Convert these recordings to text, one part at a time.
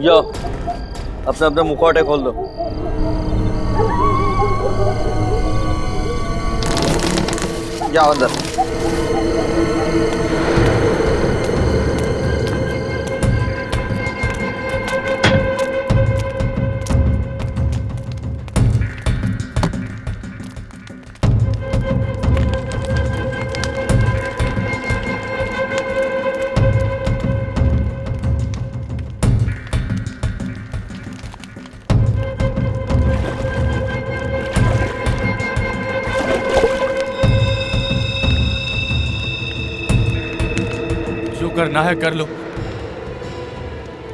जाओ अपने अपने मुखौटे खोल दो। जाओ अंदर। करना है कर लो,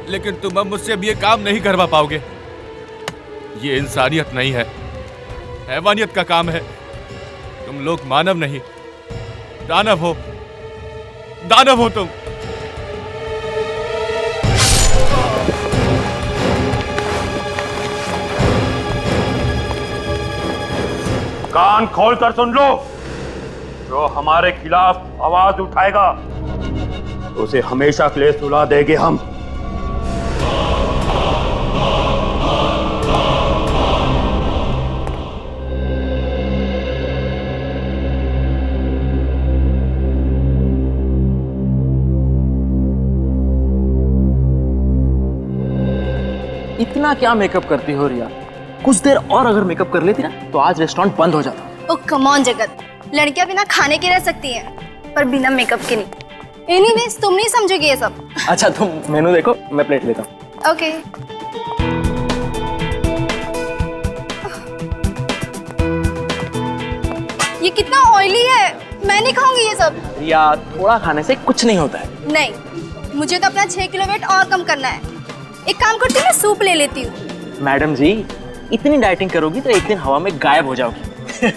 लेकिन तुम अब मुझसे अब ये काम नहीं करवा पाओगे। ये इंसानियत नहीं है, हैवानियत का काम है। तुम लोग मानव नहीं, दानव हो। दानव हो तुम। कान खोलकर सुन लो, जो हमारे खिलाफ आवाज उठाएगा उसे हमेशा के लिए सुला देंगे हम। इतना क्या मेकअप करती हो रिया? कुछ देर और अगर मेकअप कर लेती ना तो आज रेस्टोरेंट बंद हो जाता। ओ कम ऑन जगत, लड़कियां बिना खाने के रह सकती हैं पर बिना मेकअप के नहीं। एनीवेज तुम नहीं समझोगे ये सब। अच्छा तुम मेनू देखो, मैं प्लेट लेता हूँ। ओके। ये कितना ऑयली है, मैं नहीं खाऊंगी ये सब। रिया थोड़ा खाने से कुछ नहीं होता है। नहीं, मुझे तो अपना 6 किलो वेट और कम करना है। एक काम करती हूँ, मैं सूप ले लेती हूँ। मैडम जी इतनी डाइटिंग करोगी तो एक दिन हवा में गायब हो जाओगी।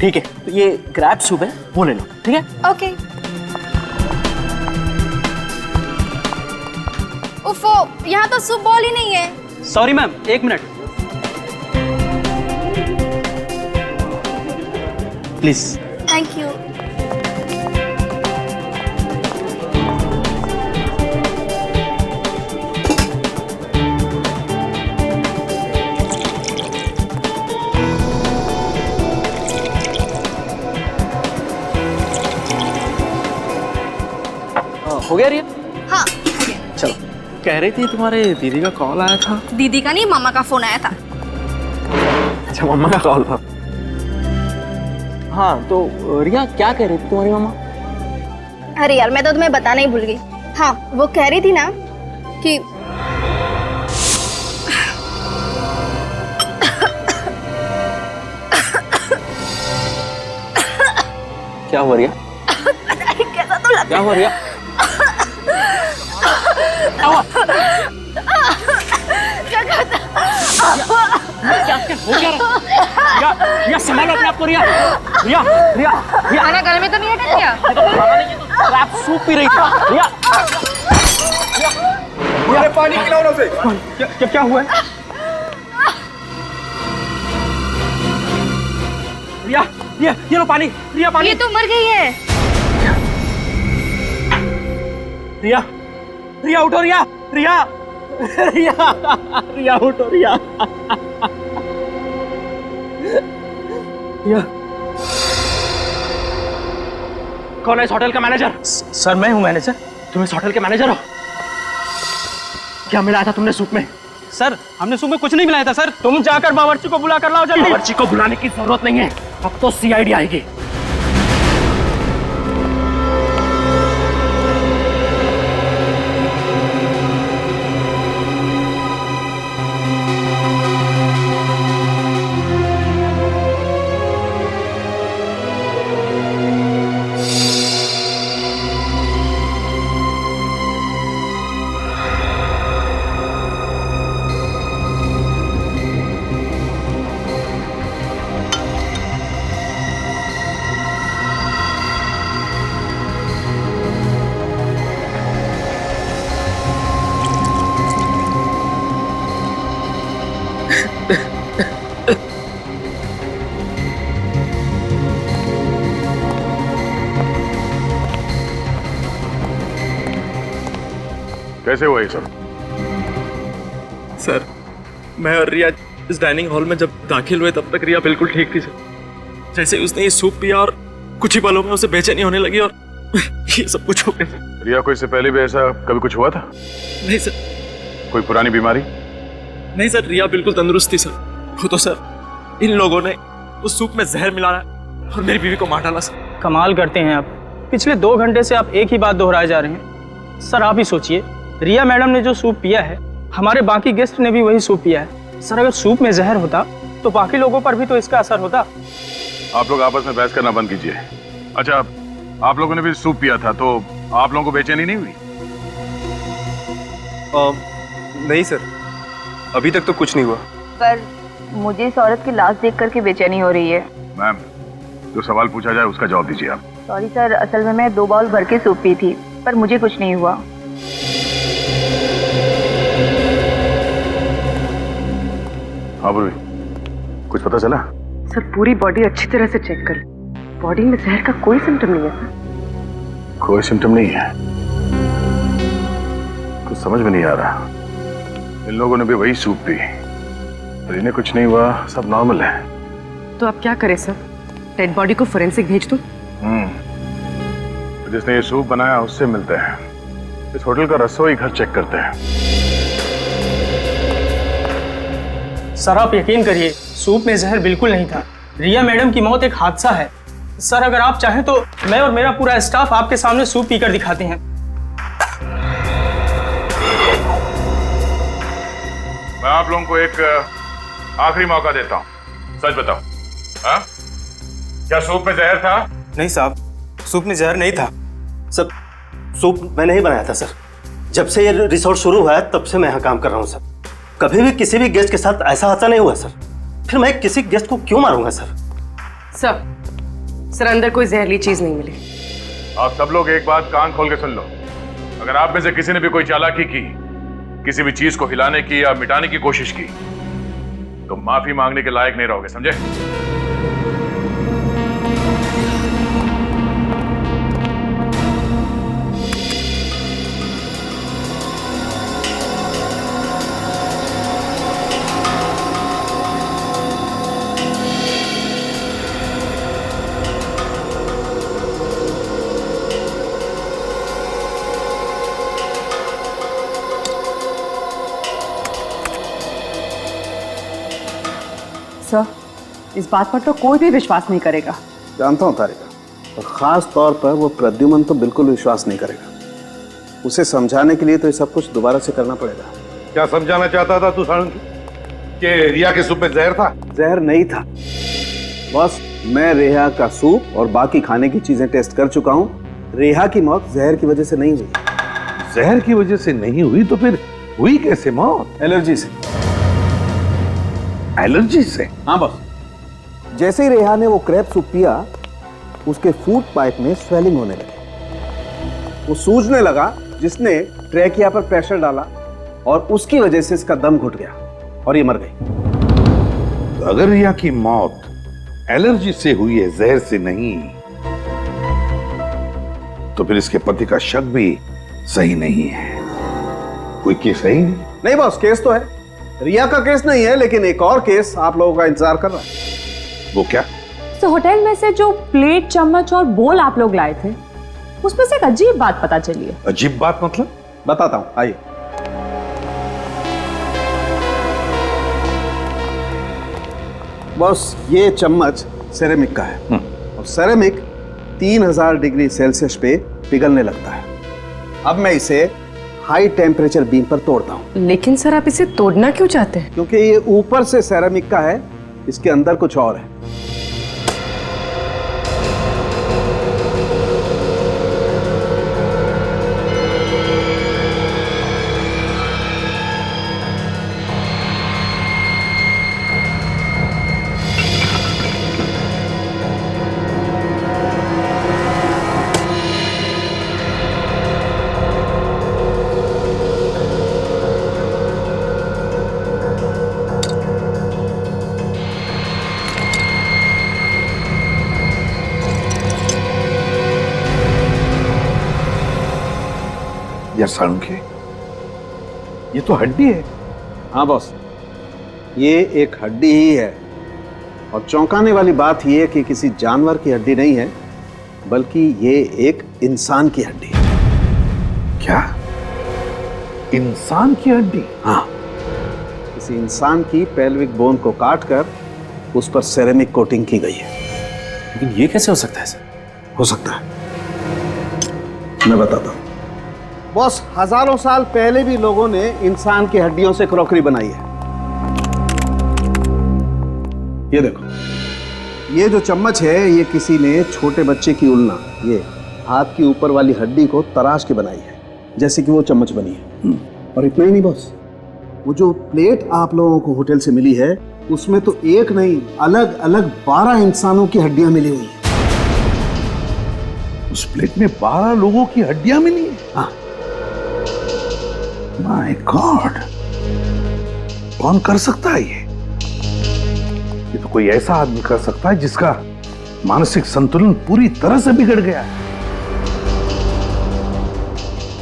ठीक है, तो ये ग्रैब सूप है वो ले लो, ठीक है? ओके। उफो, यहाँ तो सूप बॉल ही नहीं है। Sorry ma'am, 1 minute please. Thank you. हो गया रिया? हाँ हो गया। चलो, कह रही थी तुम्हारे दीदी का कॉल आया था। दीदी का नहीं, मामा का फोन आया था। अच्छा मम्मा का कॉल था। हाँ तो रिया क्या कह रही थी तुम्हारी मामा? अरे यार मैं तो तुम्हें बताना ही भूल गई। हाँ वो कह रही थी ना कि क्या हुआ रिया? कैसा तो लग क्या हुआ रिया? रिया संभालो अपने आप को। रिया रिया रिया रिया खाना गले में तो नहीं अटक गया? ये तो खाना नहीं, ये तो रैप सूप पी रही थी। रिया मुझे पानी खिलाओ ना उसे। क्या हुआ है? रिया रिया ये लो पानी। रिया पानी। ये तो मर गई है। रिया रिया उठो। रिया रिया रिया रिया उठो। रिया रिया कौन है इस होटल का मैनेजर? सर मैं हूँ मैनेजर। तुम इस होटल के मैनेजर हो? क्या मिलाया था तुमने सूप में? सर हमने सूप में कुछ नहीं मिलाया था सर। तुम जाकर बावर्ची को बुला कर लाओ जल्दी। बावर्ची को बुलाने की जरूरत नहीं है, अब तो सीआईडी आएगी। कैसे हुआ ये सब? मैं और रिया इस डाइनिंग हॉल में जब दाखिल हुए तब तक रिया बिल्कुल ठीक थी सर। जैसे ही उसने ये सूप पिया और कुछ ही पलों में उसे बेचैनी होने लगी और ये सब कुछ हो गया। रिया को इससे पहले भी ऐसा कभी कुछ हुआ था? नहीं सर। कोई पुरानी बीमारी? नहीं सर, रिया बिल्कुल तंदुरुस्त थी सर। वो तो सर इन लोगों ने उस सूप में जहर मिलाया और मेरी बीवी को मार डाला सर। कमाल करते हैं आप। पिछले 2 घंटे से आप एक ही बात दोहराए जा रहे हैं। सर आप ही सोचिए, रिया मैडम ने जो सूप पिया है, हमारे बाकी गेस्ट ने भी वही सूप पिया है। सर अगर सूप में जहर होता तो बाकी लोगों पर भी तो इसका असर होता। आप लोग आपस में बहस करना बंद कीजिए। अच्छा, आप लोगों ने भी सूप पिया था तो आप लोगों को बेचैनी नहीं हुई? नहीं सर, अभी तक तो कुछ नहीं हुआ। पर मुझे इस औरत की लाश देख करके बेचैनी हो रही है। मैम, जो सवाल पूछा जाए उसका जवाब दीजिए आप। सॉरी सर, असल में मैं 2 बाउल भर के सूप पी थी, पर मुझे कुछ नहीं हुआ। हाँ बुरी, कुछ पता चला? सर पूरी बॉडी अच्छी तरह से चेक कर, बॉडी में जहर का कोई सिम्टम नहीं है सर। कोई सिम्टम नहीं है? कुछ समझ में नहीं आ रहा। इन लोगों ने भी वही सूप पी, पर इन्हें कुछ नहीं हुआ, सब नॉर्मल है। तो अब क्या करें सर? डेड बॉडी को फोरेंसिक भेज दूं? तो जिसने ये सूप बनाया उससे मिलते हैं। इस होटल का रसोई घर चेक करते हैं। सर आप यकीन करिए, सूप में जहर बिल्कुल नहीं था। रिया मैडम की मौत एक हादसा है। सर अगर आप चाहें तो मैं और मेरा पूरा स्टाफ आपके सामने सूप पीकर दिखाते हैं। मैं आप लोगों को एक आखिरी मौका देता हूँ, सच बताओ। हाँ? क्या सूप में जहर था? नहीं साहब, सूप में जहर नहीं था। सर सूप मैंने ही बनाया था सर। जब से ये रिसोर्ट शुरू हुआ है तब से मैं यहाँ काम कर रहा हूँ सर। कभी भी किसी भी गेस्ट के साथ ऐसा हादसा नहीं हुआ सर। फिर मैं किसी गेस्ट को क्यों मारूंगा सर? सर अंदर कोई जहरीली चीज नहीं मिली। आप सब लोग एक बात कान खोल के सुन लो। अगर आप में से किसी ने भी कोई चालाकी की, किसी भी चीज को हिलाने की या मिटाने की कोशिश की, तो माफी मांगने के लायक नहीं रहोगे, समझे? सर इस बात पर तो कोई भी विश्वास नहीं करेगा। जानता हूँ तारिका, और खास तौर पर वो प्रद्युमन तो बिल्कुल विश्वास नहीं करेगा। उसे समझाने के लिए तो ये सब कुछ दोबारा से करना पड़ेगा। क्या समझाना चाहता था तू साळुंकी? कि रिया के सूप में जहर था? जहर नहीं था बॉस। मैं रेहा का सूप और बाकी खाने की चीजें टेस्ट कर चुका हूँ। रेहा की मौत जहर की वजह से नहीं हुई। जहर की वजह से नहीं हुई तो फिर हुई कैसे मौत? एलर्जी से। एलर्जी से? हाँ बॉस। जैसे ही रेहा ने वो क्रैब सूप पिया, उसके फूड पाइप में स्वेलिंग होने लगी। वो सूजने लगा, जिसने ट्रैकिया पर प्रेशर डाला और उसकी वजह से इसका दम घुट गया और ये मर गई। तो अगर रिया की मौत एलर्जी से हुई है, जहर से नहीं, तो फिर इसके पति का शक भी सही नहीं है। कोई केस है ही नहीं बॉस। केस तो है, रिया का केस नहीं है, लेकिन एक और केस आप लोगों का इंतजार कर रहा है। वो क्या? तो होटल में से जो प्लेट, चम्मच और बोल आप लोग लाए थे, उसमें से एक अजीब बात पता चली है। अजीब बात मतलब? बताता हूं, आइए। बॉस ये चम्मच सेरेमिक का है और सेरेमिक 3000 डिग्री सेल्सियस पे पिघलने लगता है। अब मैं इसे हाई टेम्परेचर बीम पर तोड़ता हूं। लेकिन सर आप इसे तोड़ना क्यों चाहते हैं? क्योंकि ये ऊपर से सेरेमिक का है, इसके अंदर कुछ और है। यार साळुंखे, ये तो हड्डी है। हाँ बॉस, ये एक हड्डी ही है, और चौंकाने वाली बात यह कि किसी जानवर की हड्डी नहीं है, बल्कि ये एक इंसान की हड्डी है। क्या? इंसान की हड्डी? हाँ, किसी इंसान की पेल्विक बोन को काटकर उस पर सेरेमिक कोटिंग की गई है। लेकिन ये कैसे हो सकता है सर? हो सकता है, मैं बताता हूं। बॉस, हजारों साल पहले भी लोगों ने इंसान की हड्डियों से क्रॉकरी बनाई है। ये देखो, ये जो चम्मच है ये किसी ने छोटे बच्चे की उल्ना, ये हाथ की ऊपर वाली हड्डी को तराश के बनाई है, जैसे कि वो चम्मच बनी है। और इतना ही नहीं बॉस, वो जो प्लेट आप लोगों को होटल से मिली है उसमें तो एक नहीं, अलग अलग 12 इंसानों की हड्डियां मिली हुई हैं। उस प्लेट में 12 लोगों की हड्डियां मिली है? हाँ। माय गॉड, कौन कर सकता है ये? ये तो कोई ऐसा आदमी कर सकता है जिसका मानसिक संतुलन पूरी तरह से बिगड़ गया है।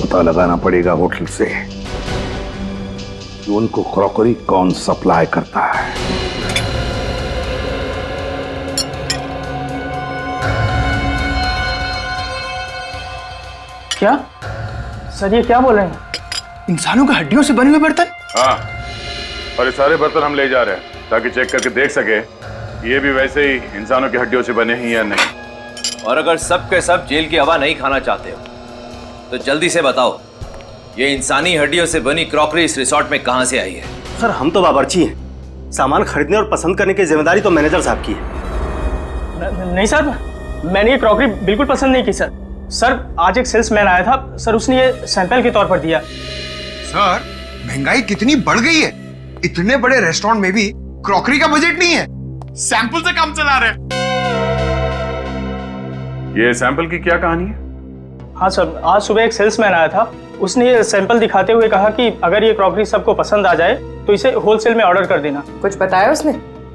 पता लगाना पड़ेगा होटल से कि उनको क्रॉकरी कौन सप्लाई करता है। क्या सर, ये क्या बोल रहे हैं? इंसानों की हड्डियों से बने हुए बर्तन? हाँ, और ये सारे बर्तन हम ले जा रहे हैं ताकि चेक करके देख सके ये भी वैसे ही इंसानों की हड्डियों से बने हैं या नहीं। और अगर सब के सब जेल की हवा नहीं खाना चाहते हो तो जल्दी से बताओ, ये इंसानी हड्डियों से बनी क्रॉकरी इस रिसोर्ट में कहां से आई है? सर, हम तो बावर्ची हैं, सामान खरीदने और पसंद करने की जिम्मेदारी तो मैनेजर साहब की है। नहीं सर, मैंने ये क्रॉकरी बिल्कुल पसंद नहीं की सर। सर, आज एक सेल्समैन आया था सर, उसने ये सैंपल के तौर पर दिया। सर, महंगाई कितनी बढ़ गई है, इतने बड़े रेस्टोरेंट में भी क्रॉकरी का बजट नहीं है, सैंपल से काम चला रहे। ये सैंपल की क्या कहानी है? हाँ सर, आज सुबह एक सेल्समैन आया था, उसने ये सैंपल दिखाते हुए कहा कि अगर ये क्रॉकरी सबको पसंद आ जाए तो इसे होलसेल में ऑर्डर कर देना। कुछ बताया उसने?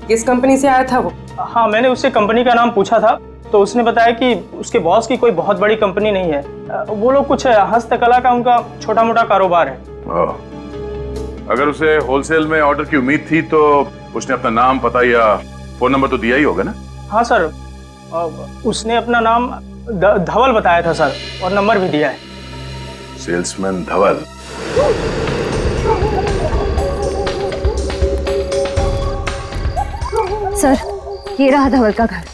किस कंपनी से आया था वो? हाँ, मैंने उससे कंपनी का नाम पूछा था तो उसने बताया कि उसके बॉस की कोई बहुत बड़ी कंपनी नहीं है, वो लोग कुछ हस्तकला का उनका छोटा मोटा कारोबार है। अगर उसे होलसेल में ऑर्डर की उम्मीद थी तो उसने अपना नाम, पता या फोन नंबर तो दिया ही होगा ना? हाँ सर, उसने अपना नाम धवल बताया था सर, और नंबर भी दिया है। सेल्समैन धवल। सर, ये रहा धवल का घर।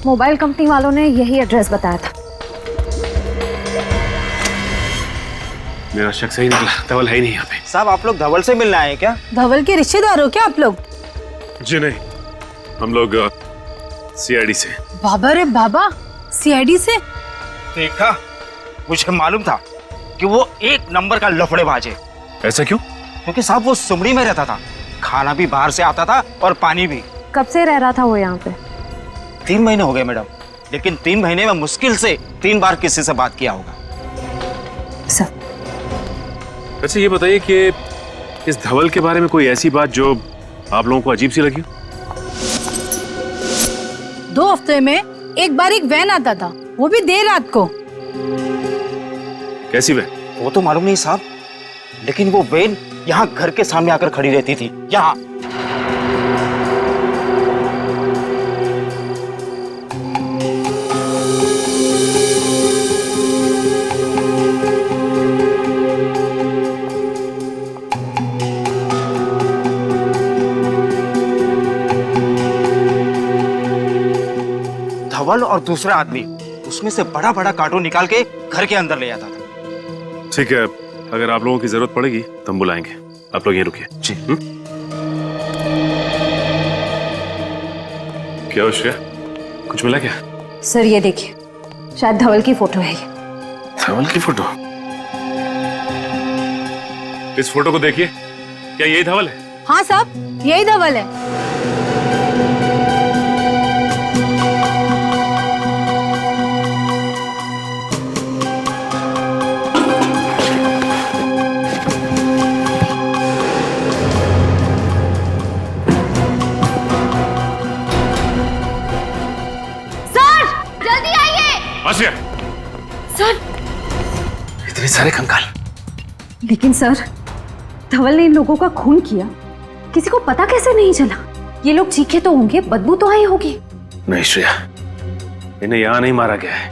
मोबाइल कंपनी वालों ने यही एड्रेस बताया था। मेरा शक सही निकला, धवल है ही नहीं यहाँ पे। साहब, आप लोग धवल से मिलने आए हैं क्या? धवल के रिश्तेदार हो क्या आप लोग? जी नहीं, हम लोग सीआईडी से। बाबा रे बाबा, सीआईडी से? देखा, मुझे मालूम था कि वो एक नंबर का लफड़ेबाज है। ऐसा क्यों? क्योंकि साहब वो सुमड़ी में रहता था, खाना भी बाहर से आता था और पानी भी। कब से रह रहा था वो यहाँ पे? 3 महीने हो गए मैडम, लेकिन 3 महीने में मुश्किल से 3 बार किसी से बात किया होगा। सर, अच्छा ये बताइए कि इस धवल के बारे में कोई ऐसी बात जो आप लोगों को अजीब सी लगी? 2 हफ्ते में एक बार एक वैन आता था, वो भी देर रात को। कैसी वैन? वो तो मालूम नहीं साहब, लेकिन वो वैन यहाँ घर के सामने आकर खड़ी रहती थी। यहाँ धवल और दूसरा आदमी उसमें से बड़ा बड़ा कार्टून निकाल के घर के अंदर ले आता था। ठीक है, अगर आप लोगों की जरूरत पड़ेगी तो हम बुलाएंगे, आप लोग यहीं रुकिए। जी। क्या हो श्रेया, कुछ मिला क्या? सर ये देखिए, शायद धवल की फोटो है ये। धवल की फोटो? इस फोटो को देखिए, क्या यही धवल है? हाँ साहब, यही धवल है। आसिया! सर, इतने सारे कंकाल। लेकिन सर, धवल ने इन लोगों का खून किया किसी को पता कैसे नहीं चला? ये लोग चीखे तो होंगे, बदबू तो आई होगी। नहीं श्रेया, इन्हें यहां नहीं मारा गया है,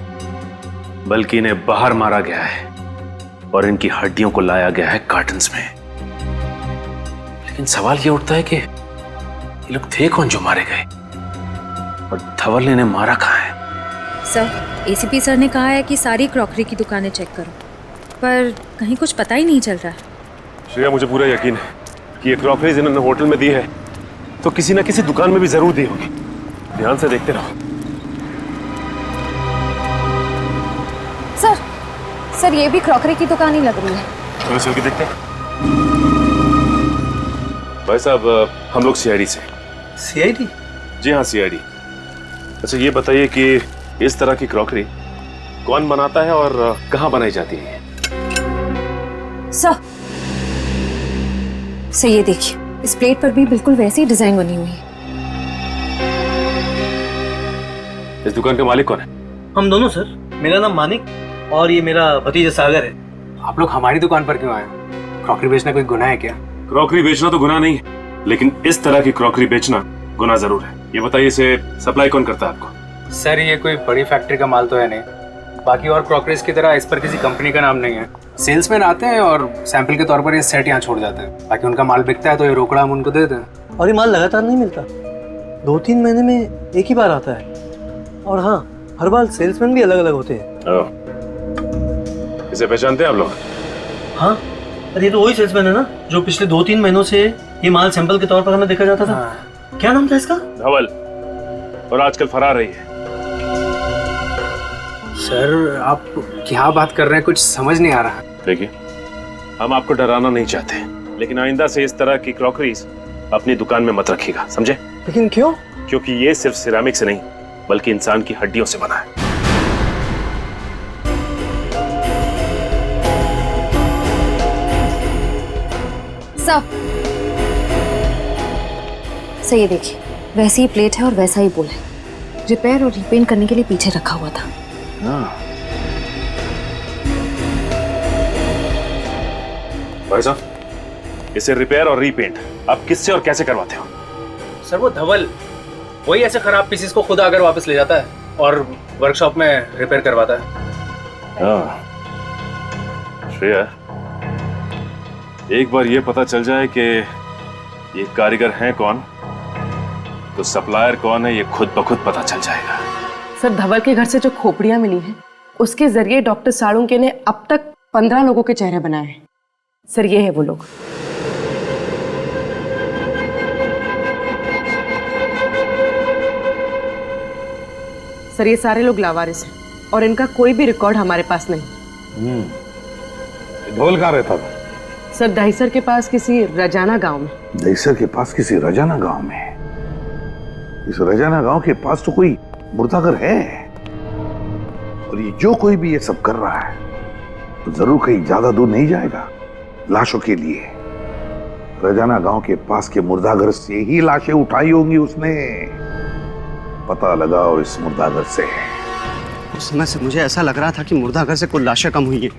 बल्कि इन्हें बाहर मारा गया है और इनकी हड्डियों को लाया गया है कार्टन्स में। लेकिन सवाल ये उठता है कि ये लोग थे कौन जो मारे गए, और धवल ने इन्हें मारा कहाँ है? सर, एसीपी सर ने कहा है कि सारी क्रॉकरी की दुकानें चेक करो, पर कहीं कुछ पता ही नहीं चल रहा है। श्रेया, मुझे पूरा यकीन है कि ये क्रॉकरीज इन्होंने होटल में दी है तो किसी ना किसी दुकान में भी जरूर दी होगी। ध्यान से देखते रहो। सर ये भी क्रॉकरी की दुकान ही लग रही है। चलो चल के देखते हैं। भाई साहब, हम लोग सीआईडी से। सीआईडी? जी हाँ, सीआईडी। अच्छा ये बताइए कि इस तरह की क्रॉकरी कौन बनाता है और कहाँ बनाई जाती है? सर ये देखिए, इस प्लेट पर भी बिल्कुल वैसी ही डिजाइन बनी हुई है। इस दुकान का मालिक कौन है? हम दोनों सर। मेरा नाम मानिक और ये मेरा भतीजा सागर है। आप लोग हमारी दुकान पर क्यों आए? क्रॉकरी बेचना कोई गुनाह है क्या? क्रॉकरी बेचना तो गुनाह नहीं है, लेकिन इस तरह की क्रॉकरी बेचना गुनाह जरूर है। ये बताइए, इसे सप्लाई कौन करता है आपको? सर ये कोई बड़ी फैक्ट्री का माल तो है नहीं। बाकी और क्रॉकरीज की तरह इस पर किसी कंपनी का नाम नहीं है। सेल्समैन आते हैं और सैंपल के तौर पर ये सेट यहाँ छोड़ जाते हैं। बाकी उनका माल बिकता है तो ये रोकड़ा हम उनको दे देते हैं। और ये माल लगातार नहीं मिलता, 2-3 महीने में एक ही बार आता है। और हाँ, हर बार सेल्समैन भी अलग अलग होते हैं। इसे पहचानते हैं आप लोग? हाँ, अरे ये तो वही सेल्समैन है ना जो पिछले 2-3 महीनों से ये माल सैंपल के तौर पर हमें देखा जाता था। क्या नाम था इसका? धवल, और आजकल फरार रही है। सर आप क्या बात कर रहे हैं, कुछ समझ नहीं आ रहा। देखिए, हम आपको डराना नहीं चाहते, लेकिन आइंदा से इस तरह की क्रॉकरीज अपनी दुकान में मत रखिएगा, समझे? लेकिन क्यों? क्योंकि ये सिर्फ सिरामिक से नहीं बल्कि इंसान की हड्डियों से बना है। सर ये देखिए, वैसी ही प्लेट है और वैसा ही बोल है। रिपेयर और रीपेंट करने के लिए पीछे रखा हुआ था। भाई साहब, इसे रिपेयर और रीपेंट आप किससे और कैसे करवाते हो? सर वो धवल वही ऐसे खराब पीसेस को खुद आकर वापस ले जाता है और वर्कशॉप में रिपेयर करवाता है। श्रेया, एक बार ये पता चल जाए कि ये कारीगर हैं कौन, तो सप्लायर कौन है ये खुद ब खुद पता चल जाएगा। सर धवल के घर से जो खोपड़ियां मिली हैं उसके जरिए डॉक्टर साळुंके ने अब तक 15 लोगों के चेहरे बनाए हैं। सर ये है वो लोग। सर ये सारे लोग लावारिस हैं और इनका कोई भी रिकॉर्ड हमारे पास नहीं। धवल कहाँ रहता था? सर दहीसर के पास किसी रजाना गांव में। दहीसर के पास किसी रजाना गांव में? इस रजाना गांव के पास तो कोई मुर्दाघर है, और ये जो कोई भी ये सब कर रहा है तो जरूर कहीं ज्यादा दूर नहीं जाएगा लाशों के लिए। रजाना गांव के पास के मुर्दाघर से ही लाशें उठाई होंगी उसने। पता लगाओ इस मुर्दाघर से। उस समय से मुझे ऐसा लग रहा था कि मुर्दाघर से कुछ लाशें कम हुई हैं,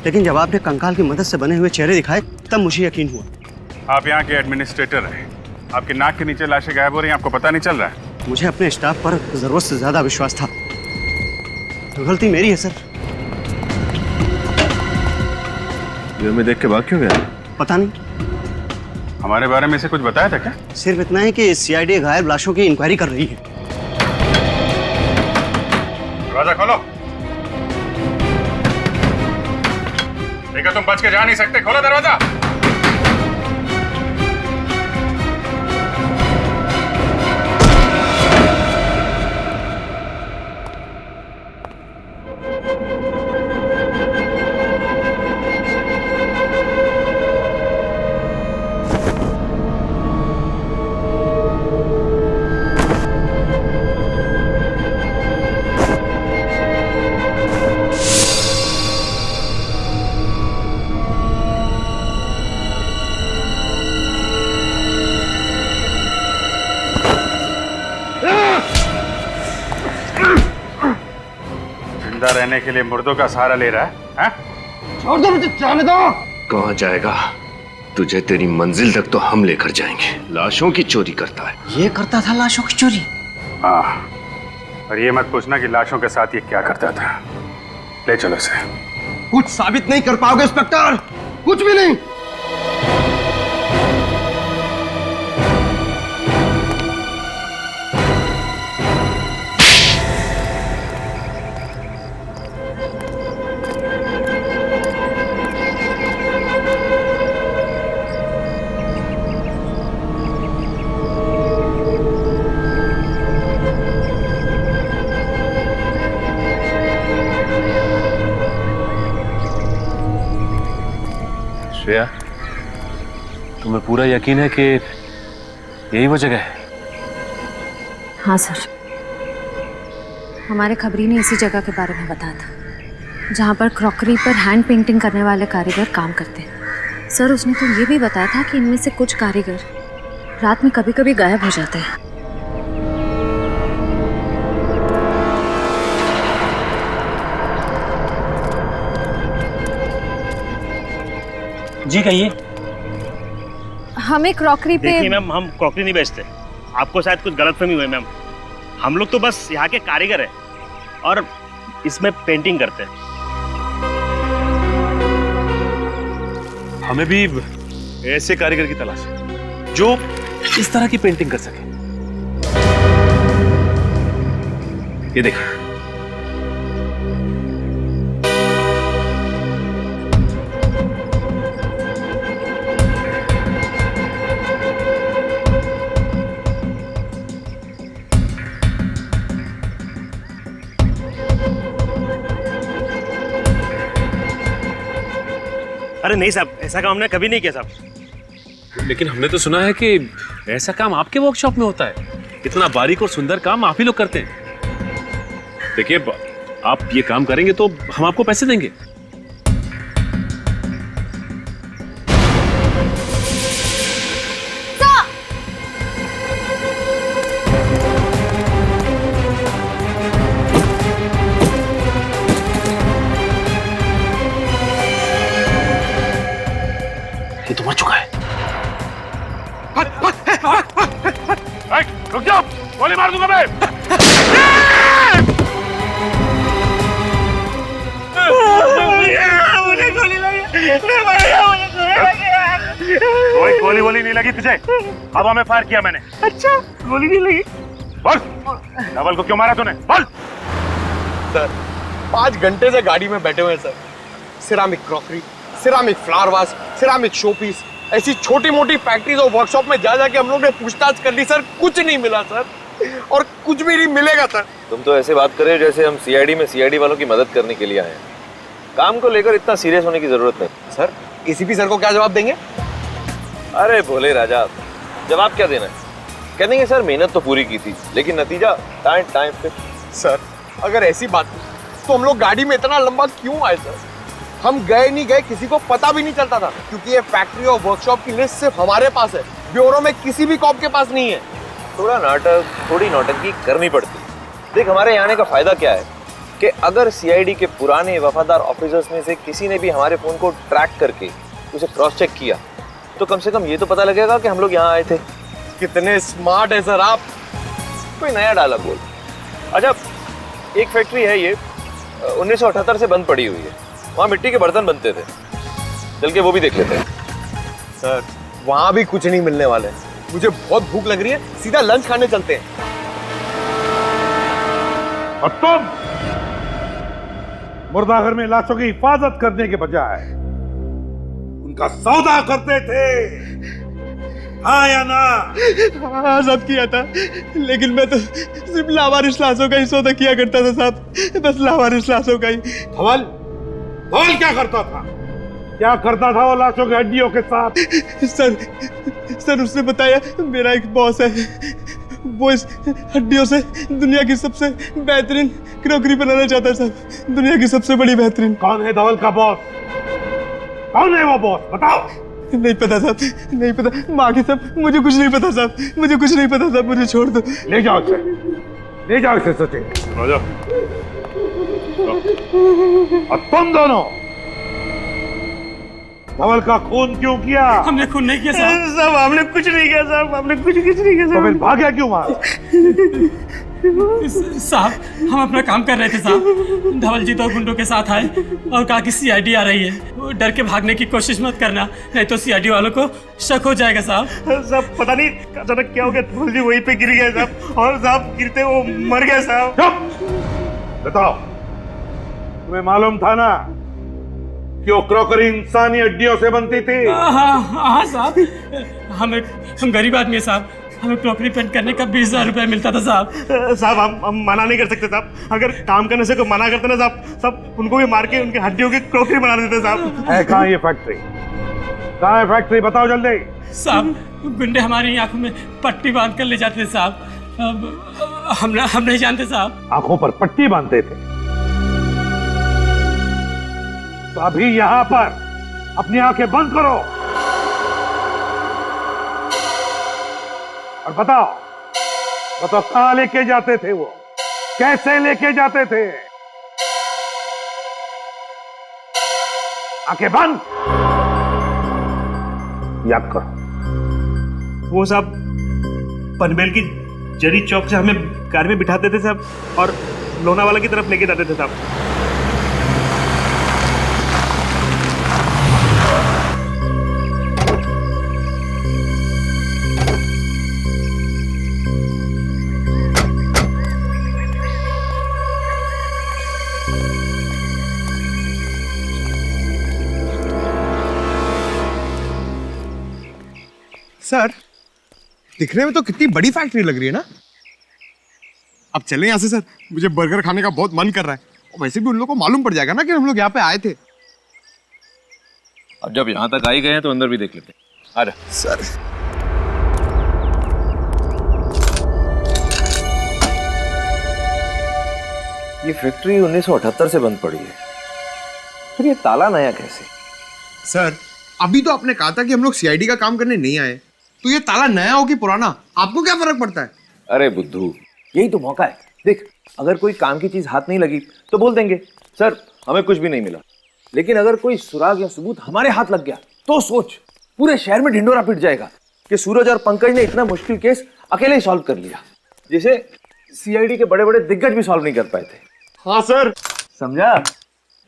लेकिन जब आपने कंकाल की मदद से बने हुए चेहरे दिखाए तब मुझे यकीन हुआ। आप यहाँ के एडमिनिस्ट्रेटर हैं, आपके नाक के नीचे लाशें गायब हो रही हैं, आपको पता नहीं चल रहा है? मुझे अपने स्टाफ पर जरूरत से ज्यादा विश्वास था, तो गलती मेरी है सर। ये हमें देख के भाग क्यों गया? पता नहीं। हमारे बारे में से कुछ बताया था क्या? सिर्फ इतना है कि सीआईडी गायब लाशों की इंक्वायरी कर रही है। दरवाजा खोलो। देखो तुम बच के जा नहीं सकते, खोलो दरवाजा। जिंदा रहने के लिए मुर्दों का सहारा ले रहा है? छोड़ दो मुझे, जाने दो। कहाँ जाएगा तुझे तेरी मंजिल तक तो हम लेकर जाएंगे। लाशों की चोरी करता है। ये करता था लाशों की चोरी? और ये मत पूछना कि लाशों के साथ ये क्या करता था। ले चलो इसे। कुछ साबित नहीं कर पाओगे इंस्पेक्टर, कुछ भी नहीं। श्रेया, तुम्हें पूरा यकीन है कि यही वो जगह है? हाँ सर, हमारे खबरी ने इसी जगह के बारे में बताया था जहाँ पर क्रॉकरी पर हैंड पेंटिंग करने वाले कारीगर काम करते हैं। सर, उसने तो ये भी बताया था कि इनमें से कुछ कारीगर रात में कभी कभी गायब हो जाते हैं। जी कहिए। हमें क्रॉकरी पे। देखिए मैम, हम क्रॉकरी नहीं बेचते, आपको शायद कुछ गलतफहमी हुई मैम। हम लोग तो बस यहाँ के कारीगर हैं और इसमें पेंटिंग करते हैं। हमें भी ऐसे कारीगर की तलाश है जो इस तरह की पेंटिंग कर सके। ये देखिए, अरे नहीं साहब, ऐसा काम हमने कभी नहीं किया साहब। लेकिन हमने तो सुना है कि ऐसा काम आपके वर्कशॉप में होता है। इतना बारीक और सुंदर काम आप ही लोग करते हैं। देखिए, आप ये काम करेंगे तो हम आपको पैसे देंगे। ये तो मर चुका है। रुक जाओ, गोली मार दूंगा मैं। मुझे गोली लगी, कोई गोली वोली नहीं लगी तुझे, हवा में फायर किया मैंने। अच्छा, गोली नहीं लगी। बोल, डबल को क्यों मारा तूने? बोल। सर, 5 घंटे से गाड़ी में बैठे हुए हैं sir. Ceramic crockery, ceramic flower vase, ceramic showpiece, ऐसी छोटी मोटी फैक्ट्रीज और वर्कशॉप में जा जाके हम लोग ने पूछताछ कर ली सर, कुछ नहीं मिला सर, और कुछ भी नहीं मिलेगा सर। तुम तो ऐसे बात कर रहे हो जैसे हम सीआईडी में सीआईडी वालों की मदद करने के लिए आए हैं। काम को लेकर इतना सीरियस होने की जरूरत नहीं। सर, एसीपी सर को क्या जवाब देंगे? अरे भोले राजा, जवाब क्या देना है? कह देंगे सर मेहनत तो पूरी की थी, लेकिन नतीजा टाइम पे। सर, अगर ऐसी बात तो हम लोग गाड़ी में इतना लंबा क्यों आए सर? हम गए नहीं गए किसी को पता भी नहीं चलता था, क्योंकि ये फैक्ट्री और वर्कशॉप की लिस्ट सिर्फ हमारे पास है, ब्यूरो में किसी भी कॉप के पास नहीं है। थोड़ा नाटक, थोड़ी नौटंकी करनी पड़ती। देख, हमारे यहाँ आने का फायदा क्या है कि अगर सीआईडी के पुराने वफादार ऑफिसर्स में से किसी ने भी हमारे फोन को ट्रैक करके उसे क्रॉस चेक किया तो कम से कम ये तो पता लगेगा कि हम लोग यहाँ आए थे। कितने स्मार्ट है सर आप। कोई नया डायलॉग बोल। अच्छा, एक फैक्ट्री है ये 1978 से बंद पड़ी हुई है, वहाँ मिट्टी के बर्तन बनते थे, चल के वो भी देख लेते हैं। सर, वहाँ भी कुछ नहीं मिलने वाले। मुझे बहुत भूख लग रही है, सीधा लंच खाने चलते हैं। और तुम मुर्दाघर में लाशों की हिफाजत करने के बजाय उनका सौदा करते थे, हाँ या ना? हाँ, सब किया था, लेकिन मैं तो सिर्फ लावारिस लाशों का ही सौदा किया करता था साहब, बस लावारिस लाशों का ही। धवल क्या करता था? क्या करता था वो लाशों की हड्डियों के साथ? सर, उसने बताया मेरा एक बॉस है, वो इस हड्डियों से दुनिया की सबसे बेहतरीन क्रॉकरी बनाना चाहता है साहब, दुनिया की सबसे बड़ी बेहतरीन। कौन है धवल का बॉस? कौन है वो बॉस? बताओ। नहीं पता साहब, नहीं पता। माँ साहब, मुझे कुछ नहीं पता साहब, मुझे कुछ नहीं पता साहब, मुझे छोड़ दो। ले जाओ इसे, ले जाओ इसे सचिन। और तुम दोनों धवल का खून क्यों किया? हमने खून नहीं किया साहब। साहब हमने कुछ नहीं किया साहब, हमने कुछ नहीं किया तो फिर भागा क्यों वहां? साहब हम अपना काम कर रहे थे साहब। धवल जी तो गुंडों के साथ आए और कहा कि सीआईडी आ रही है, वो डर के भागने की कोशिश मत करना, नहीं तो सीआईडी वालों को शक हो जाएगा साहब। साहब पता नहीं अचानक क्या हो गया, धवल जी वहीं पे गिर गए साहब, और साहब गिरते वो मर गए साहब। बताओ, तुम्हें मालूम था ना कि वो क्रॉकरी इंसानी हड्डियों से बनती थी? हाँ साहब, हम गरीब आदमी है साहब, हमें क्रॉकरी पेंट करने का 20,000 रुपया मिलता था साहब। साहब हम मना नहीं कर सकते साहब, अगर काम करने से कोई मना करते ना साहब, सब उनको भी मार के उनकी हड्डियों की क्रॉकरी बना देते साहब। है कहाँ ये फैक्ट्री? कहाँ है फैक्ट्री? बताओ जल्दी। साहब गुंडे हमारी आंखों में पट्टी बांध कर ले जाते थे साहब, हम नहीं जानते साहब। आंखों पर पट्टी बांधते थे? तो अभी यहां पर अपनी आंखें बंद करो और बताओ कहां लेके जाते थे वो, कैसे लेके जाते थे? आंखें बंद, याद करो। वो साहब पनवेल की जरी चौक से हमें कार में बिठाते थे साहब, और लोनावाला की तरफ लेके जाते थे साहब। सर दिखने में तो कितनी बड़ी फैक्ट्री लग रही है ना। अब चलें यहाँ से सर, मुझे बर्गर खाने का बहुत मन कर रहा है, और वैसे भी उन लोगों को मालूम पड़ जाएगा ना कि हम लोग यहाँ पे आए थे। अब जब यहाँ तक आ ही गए हैं तो अंदर भी देख लेते हैं। आ जा सर। ये फैक्ट्री 1978 से बंद पड़ी है, फिर ये ताला नया कैसे? सर अभी तो आपने कहा था कि हम लोग सीआईडी का काम करने नहीं आए, तो ये ताला नया हो कि पुराना, आपको क्या फर्क पड़ता है? अरे बुद्धू, यही तो मौका है। देख, अगर कोई काम की चीज हाथ नहीं लगी तो बोल देंगे सर हमें कुछ भी नहीं मिला, लेकिन अगर कोई सुराग या सबूत हमारे हाथ लग गया तो सोच, पूरे शहर में ढिंडोरा पिट जाएगा कि सूरज और पंकज ने इतना मुश्किल केस अकेले ही सॉल्व कर लिया, जिसे सीआईडी के बड़े बड़े दिग्गज भी सॉल्व नहीं कर पाए थे। हाँ सर। समझा?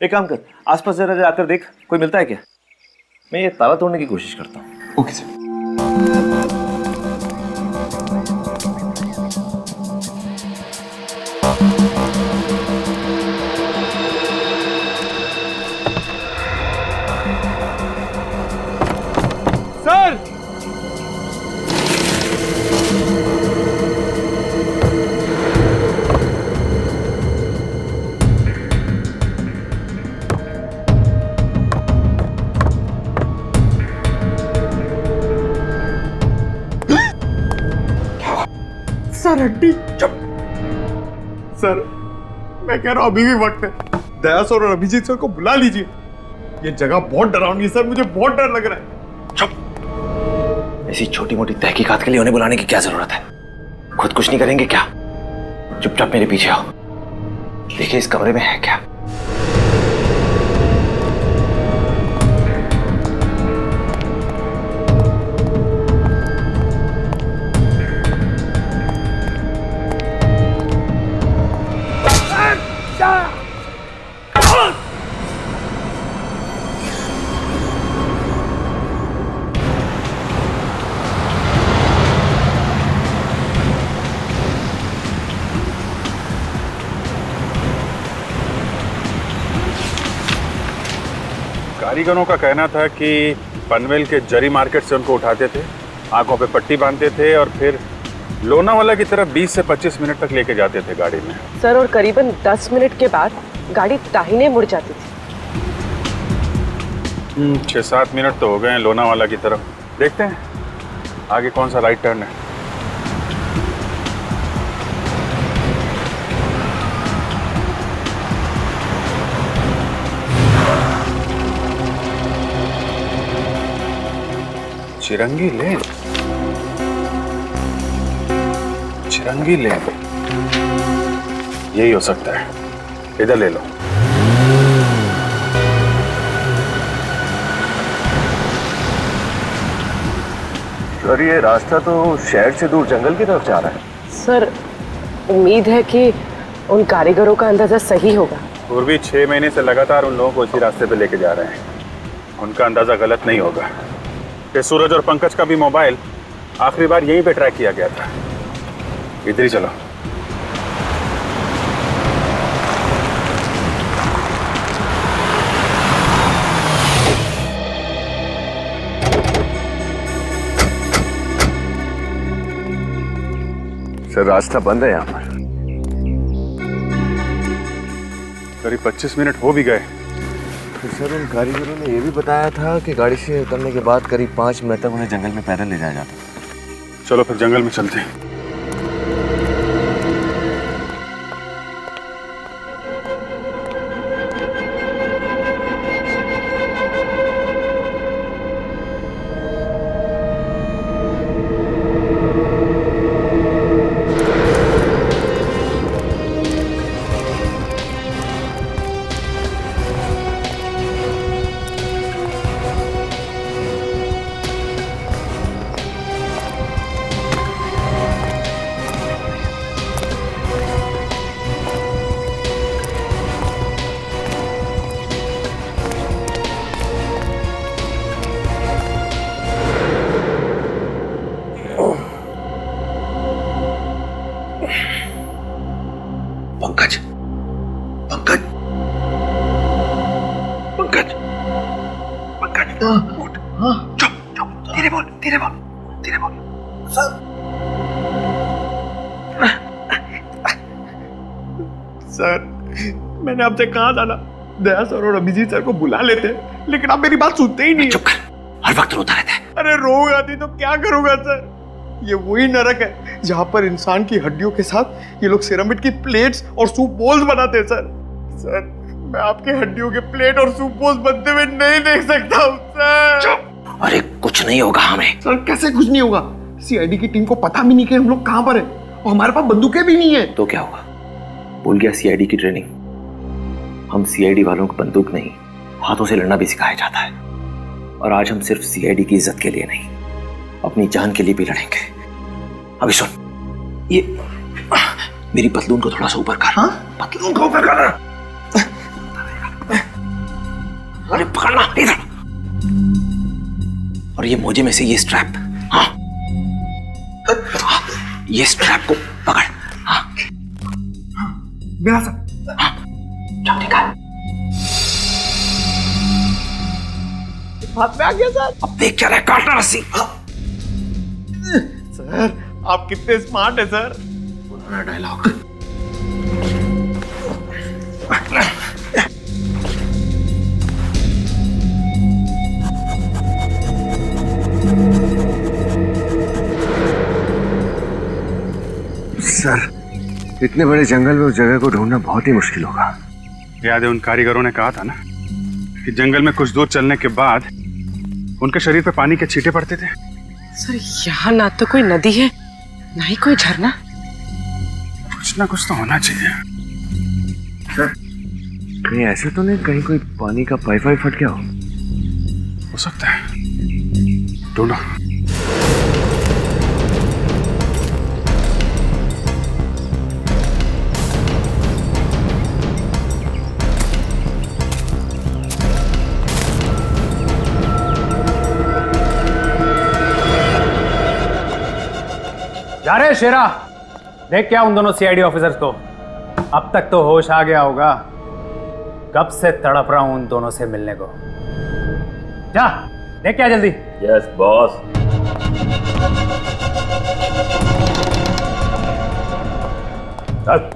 एक काम कर, आसपास जरा जाकर देख, कोई मिलता है क्या? मैं ये ताला तोड़ने की कोशिश करता हूँ। Okay sir. सर सर हड्डी। चुप। सर मैं कह रहा हूं अभी भी वक्त है, दया सर और अभिजीत सर को बुला लीजिए, ये जगह बहुत डरावनी है सर, मुझे बहुत डर लग रहा है। चुप। ऐसी छोटी मोटी तहकीकात के लिए उन्हें बुलाने की क्या जरूरत है? खुद कुछ नहीं करेंगे क्या? चुपचाप मेरे पीछे आओ, देखिए इस कमरे में है क्या। कारीगरों का कहना था कि पनवेल के जरी मार्केट से उनको उठाते थे, आंखों पे पट्टी बांधते थे और फिर लोनावाला की तरफ 20 से 25 मिनट तक लेके जाते थे गाड़ी में। सर, और करीबन 10 मिनट के बाद गाड़ी दाहिने मुड़ जाती थी। 6-7 मिनट तो हो गए हैं लोनावाला की तरफ। देखते हैं आगे कौन सा राइट टर्न है। चिरंगी लेन, चिरंगी लेन, यही हो सकता है। इधर ले लो। सर ये रास्ता तो शहर से दूर जंगल की तरफ जा रहा है। सर उम्मीद है कि उन कारीगरों का अंदाजा सही होगा। और भी 6 महीने से लगातार उन लोगों को इसी रास्ते पे लेके जा रहे हैं, उनका अंदाजा गलत नहीं होगा। कि सूरज और पंकज का भी मोबाइल आखिरी बार यहीं पे ट्रैक किया गया था। इधर ही चलो। सर रास्ता बंद है यहाँ पर। करीब 25 मिनट हो भी गए। तो सर उन कारीगरों ने ये भी बताया था कि गाड़ी से उतरने के बाद करीब 5 मिनट तक उन्हें जंगल में पैदल ले जाया जाता। चलो फिर जंगल में चलते हैं। पंकज, पंकज, पंकज, पंकज, उठ। चुप, चुप, धीरे बोल, धीरे बोल, धीरे बोल। सर, सर मैंने आपसे कहा था ना दया सर और अभिजीत सर को बुला लेते, लेकिन आप मेरी बात सुनते ही नहीं। चुप कर, हर वक्त रोता रहता है। अरे रोग आती तो क्या करूंगा सर? ये वही नरक है जहां पर इंसान की हड्डियों के साथ ये लोग सिरामिड की प्लेट्स और सूप बोल्स बनाते हैं सर। सर मैं आपके हड्डियों के प्लेट और सूप बोल्स बनते हुए नहीं देख सकता हूँ सर। अरे कुछ नहीं होगा हमें। सर कैसे कुछ नहीं होगा? सीआईडी की टीम को पता भी नहीं कि हम लोग कहाँ पर हैं और हमारे पास बंदूकें भी नहीं है। तो क्या होगा? भूल गया सीआईडी की ट्रेनिंग? हम सीआईडी वालों को बंदूक नहीं हाथों से लड़ना भी सिखाया जाता है। और आज हम सिर्फ सीआईडी की इज्जत के लिए नहीं, अपनी जान के लिए भी लड़ेंगे। अभी सुन, ये मेरी पतलून को थोड़ा सा ऊपर कर। हाँ? पतलून को ऊपर कर। अरे पकड़ना इधर। और ये मोजे में से ये स्ट्रैप, हाँ ये स्ट्रैप को पकड़। हाँ मेरा सर। हाँ चल ठीक है। हाथ में आ गया सर। अब देख क्या रहा है, काटना रस्सी। सर आप कितने स्मार्ट है सर। पुराना डायलॉग। सर इतने बड़े जंगल में उस जगह को ढूंढना बहुत ही मुश्किल होगा। याद है उन कारीगरों ने कहा था ना कि जंगल में कुछ दूर चलने के बाद उनके शरीर पे पानी के छींटे पड़ते थे। सर यहाँ ना तो कोई नदी है ना ही कोई झरना। कुछ ना कुछ तो होना चाहिए। सर कहीं ऐसे तो नहीं कहीं कोई पानी का पाइप वाइप फट गया हो सकता है, ढूंढो। जा रहे शेरा, देख क्या उन दोनों सीआईडी ऑफिसर्स को। अब तक तो होश आ गया होगा, कब से तड़प रहा हूं उन दोनों से मिलने को। जा देख क्या जल्दी। Yes boss. चल।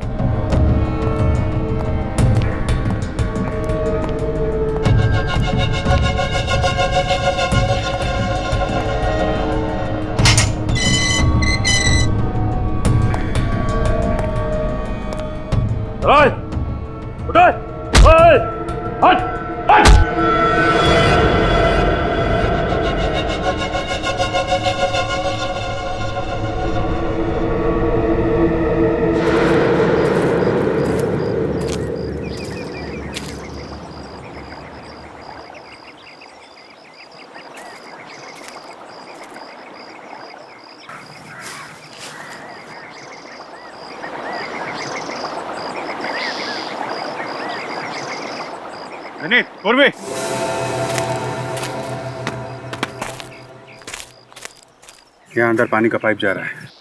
विनीत, पूर्वी, यहाँ अंदर पानी का पाइप जा रहा है।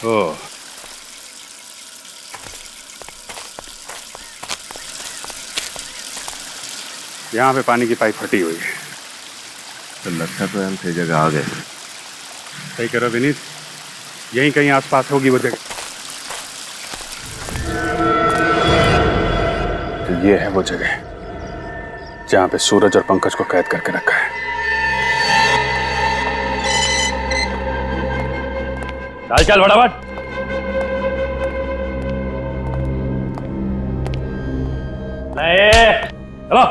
ओह, यहाँ पे पानी की पाइप फटी हुई है। तो लगता तो हम सही जगह आ गए। सही करो विनीत, यहीं कहीं आसपास होगी वो जगह। तो ये है वो जगह जहाँ पे सूरज और पंकज को कैद करके रखा है। चल चल फटाफट। चलो।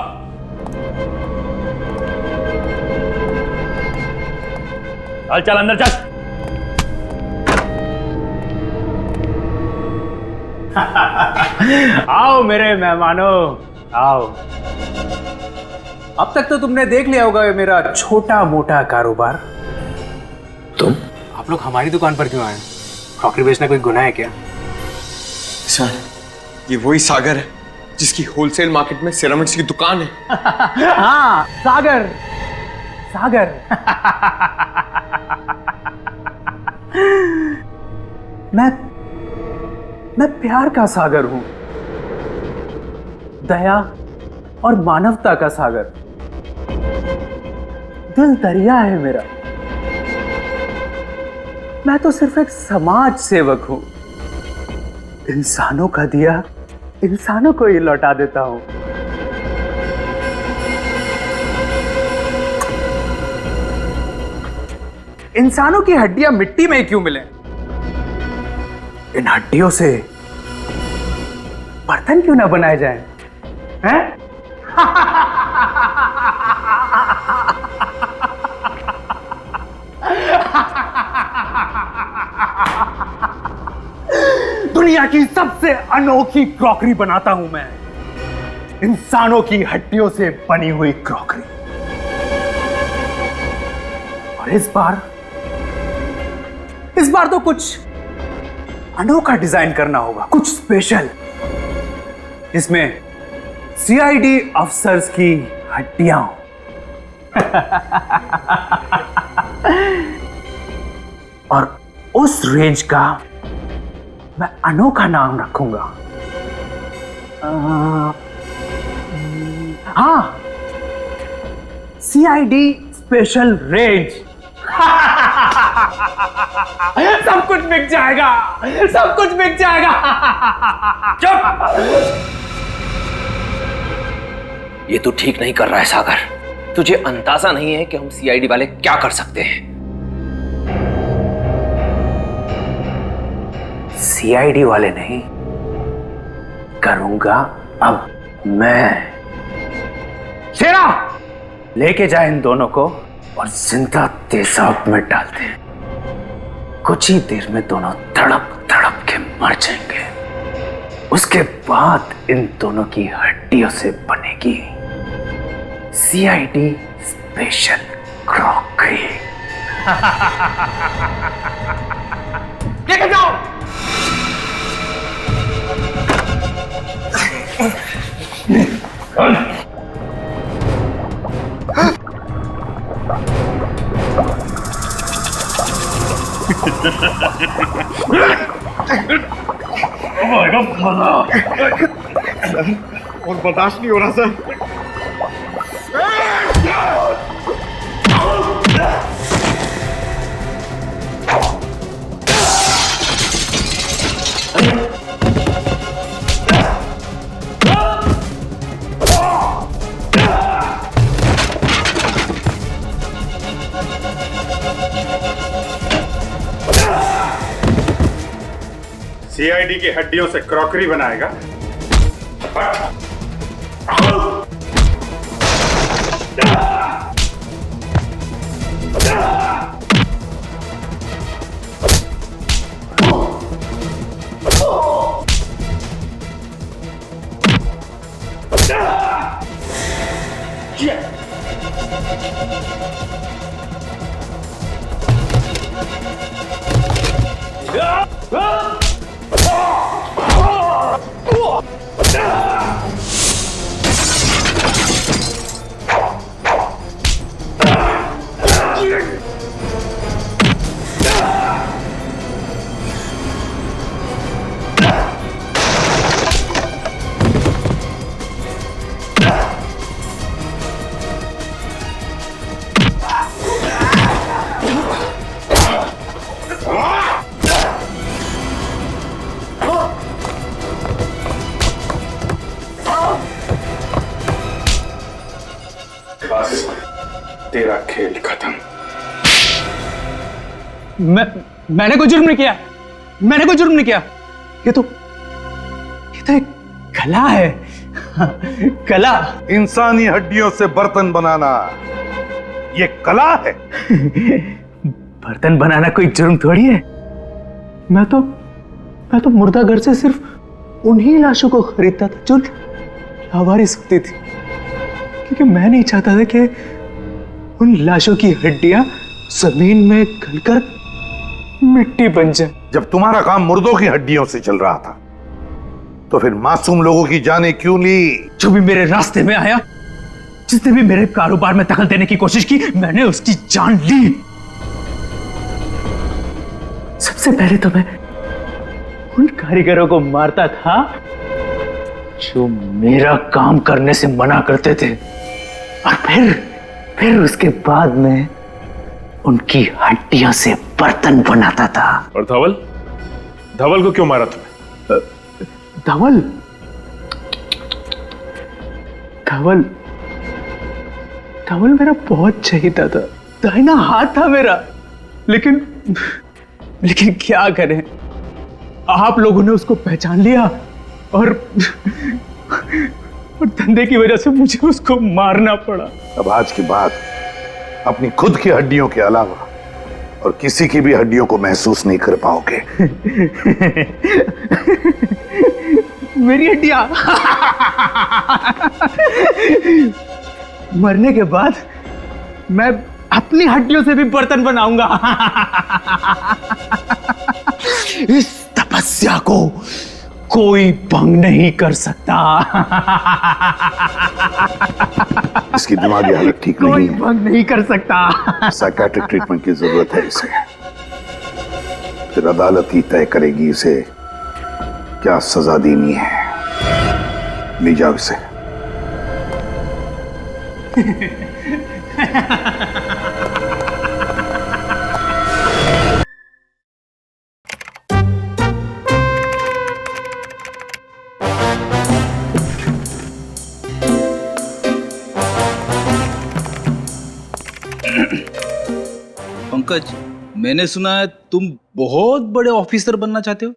चल चल अंदर चल। आओ मेरे मेहमानों, आओ। अब तक तो तुमने देख लिया होगा ये मेरा छोटा मोटा कारोबार। तुम? आप लोग हमारी दुकान पर क्यों आए? क्रॉकरी बेचना कोई गुनाह है क्या? सर, ये वही सागर है जिसकी होलसेल मार्केट में सिरामिक्स की दुकान है। हाँ, सागर, सागर। मैं प्यार का सागर हूं, दया और मानवता का सागर। दिल दरिया है मेरा। मैं तो सिर्फ एक समाज सेवक हूं। इंसानों का दिया इंसानों को ही लौटा देता हूं। इंसानों की हड्डियां मिट्टी में क्यों मिले? इन हड्डियों से बर्तन क्यों ना बनाए जाएं? हैं? दुनिया की सबसे अनोखी क्रॉकरी बनाता हूं मैं, इंसानों की हड्डियों से बनी हुई क्रॉकरी। और इस बार तो कुछ अनोखा डिजाइन करना होगा, कुछ स्पेशल, जिसमें सीआईडी अफसर्स की हड्डियां हो। और उस रेंज का मैं अनोखा नाम रखूंगा। हाँ, सीआईडी स्पेशल रेंज। सब कुछ बिक जाएगा, सब कुछ बिक जाएगा। चुप! ये तू ठीक नहीं कर रहा है सागर। तुझे अंदाजा नहीं है कि हम सीआईडी वाले क्या कर सकते हैं। सीआईडी वाले नहीं, करूंगा अब मैं। शेरा, लेके जाए इन दोनों को और जिंदा तेजाब में डाल दे। कुछ ही देर में दोनों तड़प तड़प के मर जाएंगे। उसके बाद इन दोनों की हड्डियों से बनेगी सीआईडी स्पेशल क्रॉकरी। लेके जाओ। और बर्दाश्त नहीं हो रहा सर। सीआईडी की हड्डियों से क्रॉकरी बनाएगा। बस तेरा खेल खत्म। मैंने कोई जुर्म नहीं किया, मैंने कोई जुर्म नहीं किया। ये तो एक कला है। कला। इंसानी हड्डियों से बर्तन बनाना ये कला है। बर्तन बनाना कोई जुर्म थोड़ी है। मैं तो मुर्दा घर से सिर्फ उन्हीं लाशों को खरीदता था जो लावारिस होती थी, क्योंकि मैं नहीं चाहता था कि उन लाशों की हड्डियां जमीन में गलकर मिट्टी बन जाए। जब तुम्हारा काम मुर्दों की हड्डियों से चल रहा था तो फिर मासूम लोगों की जानें क्यों ली? जो भी मेरे रास्ते में आया, जिसने भी मेरे कारोबार में दखल देने की कोशिश की, मैंने उसकी जान ली। सबसे पहले तो मैं उन कारीगरों को मारता था जो मेरा काम करने से मना करते थे, और फिर उसके बाद में उनकी हड्डियों से बर्तन बनाता था। और धवल को क्यों मारा तुमने? धवल मेरा बहुत चहीता था, दाहिना हाथ था मेरा। लेकिन क्या करें, आप लोगों ने उसको पहचान लिया और धंधे की वजह से मुझे उसको मारना पड़ा। अब आज के बाद अपनी खुद की हड्डियों के अलावा और किसी की भी हड्डियों को महसूस नहीं कर पाओगे। मेरी हड्डियां मरने के बाद मैं अपनी हड्डियों से भी बर्तन बनाऊंगा। इस तपस्या को कोई भंग नहीं कर सकता। इसकी दिमागी हालत ठीक नहीं कोई है, भंग नहीं कर सकता। साइकेट्रिक ट्रीटमेंट की जरूरत है इसे। फिर अदालत ही तय करेगी इसे क्या सजा देनी है। ले जाओ इसे। पंकज, मैंने सुना है तुम बहुत बड़े ऑफिसर बनना चाहते हो।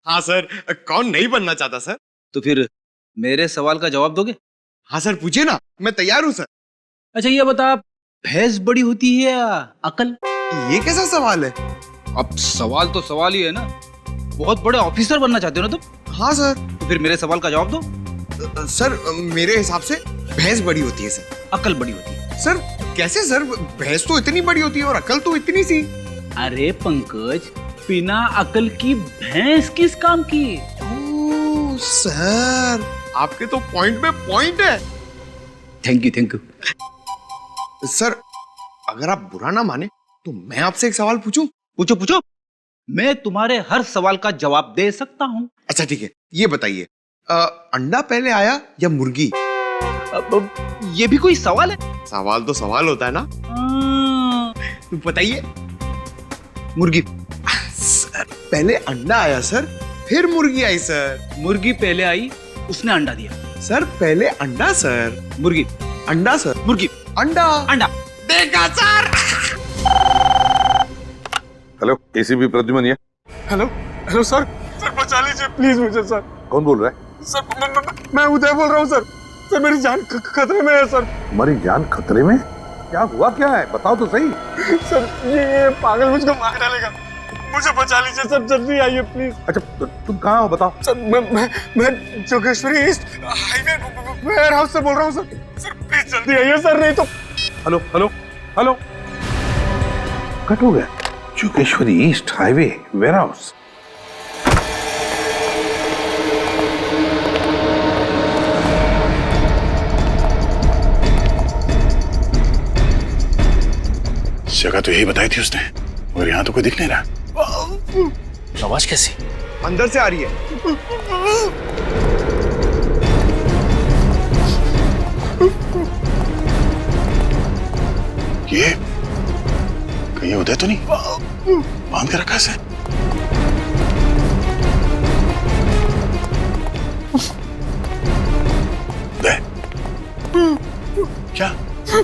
हाँ सर, कौन नहीं बनना चाहता सर। तो फिर मेरे सवाल का जवाब दोगे? हाँ सर, पूछिए ना, मैं तैयार हूँ सर। अच्छा ये बता, भैंस बड़ी होती है या अकल? ये कैसा सवाल है? अब सवाल तो सवाल ही है ना। बहुत बड़े ऑफिसर बनना चाहते हो ना तुम? हाँ सर। तो फिर मेरे सवाल का जवाब दो। सर मेरे हिसाब से भैंस बड़ी होती है सर। अकल बड़ी होती है। सर कैसे सर? भैंस तो इतनी बड़ी होती है और अकल तो इतनी सी। अरे पंकज, बिना अकल की भैंस किस काम की? ओह सर, आपके तो पॉइंट में पॉइंट है। Thank you. सर अगर आप बुरा ना माने तो मैं आपसे एक सवाल पूछूं? पूछो। मैं तुम्हारे हर सवाल का जवाब दे सकता हूँ। अच्छा ठीक है, ये बताइए, अंडा पहले आया या मुर्गी? ये भी कोई सवाल है? सवाल तो सवाल होता है ना। तो बताइए। मुर्गी। सर पहले अंडा आया सर, फिर मुर्गी आई सर। मुर्गी पहले आई, उसने अंडा दिया। सर पहले अंडा सर, मुर्गी। अंडा सर, मुर्गी। अंडा। देखा सर। हेलो, एसीपी प्रद्युमन है। हेलो सर बचा लीजिए प्लीज मुझे सर। कौन बोल रहा है? सर मैं उदय बोल रहा हूँ सर। सर मेरी जान खतरे में है सर। तुम्हारी जान खतरे में? क्या हुआ क्या है, बताओ तो सही। सर ये पागल मुझको मार डालेगा, मुझे बचा लीजिए सर, जल्दी आइए प्लीज। अच्छा तुम कहाँ हो बताओ? सर मैं Jogeshwari east highway warehouse से बोल रहा हूँ सर। सर प्लीज जल्दी आइए सर, नहीं तो। हेलो कट हो गया। Jogeshwari east highway warehouse. जगह तो यही बताई थी उसने, मगर यहाँ तो कोई दिख नहीं रहा। आवाज कैसी? अंदर से आ रही है। ये कहीं उदय तो नहीं बांध के रखा है? उदय, क्या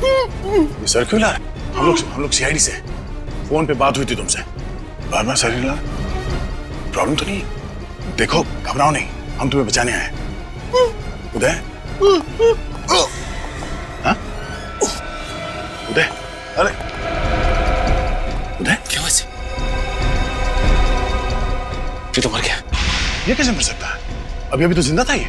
ये सर क्यों ला रहा है? हम लोग सीआईडी से, फोन पे बात हुई थी तुमसे, बार बार सर ला। प्रॉब्लम तो नहीं? देखो घबराओ नहीं, हम तुम्हें बचाने आए हैं। उदय, हाँ? उदय, अरे उदय, क्या वैसे? ये तो मर गया। ये कैसे मर सकता है? अभी तो जिंदा था ये।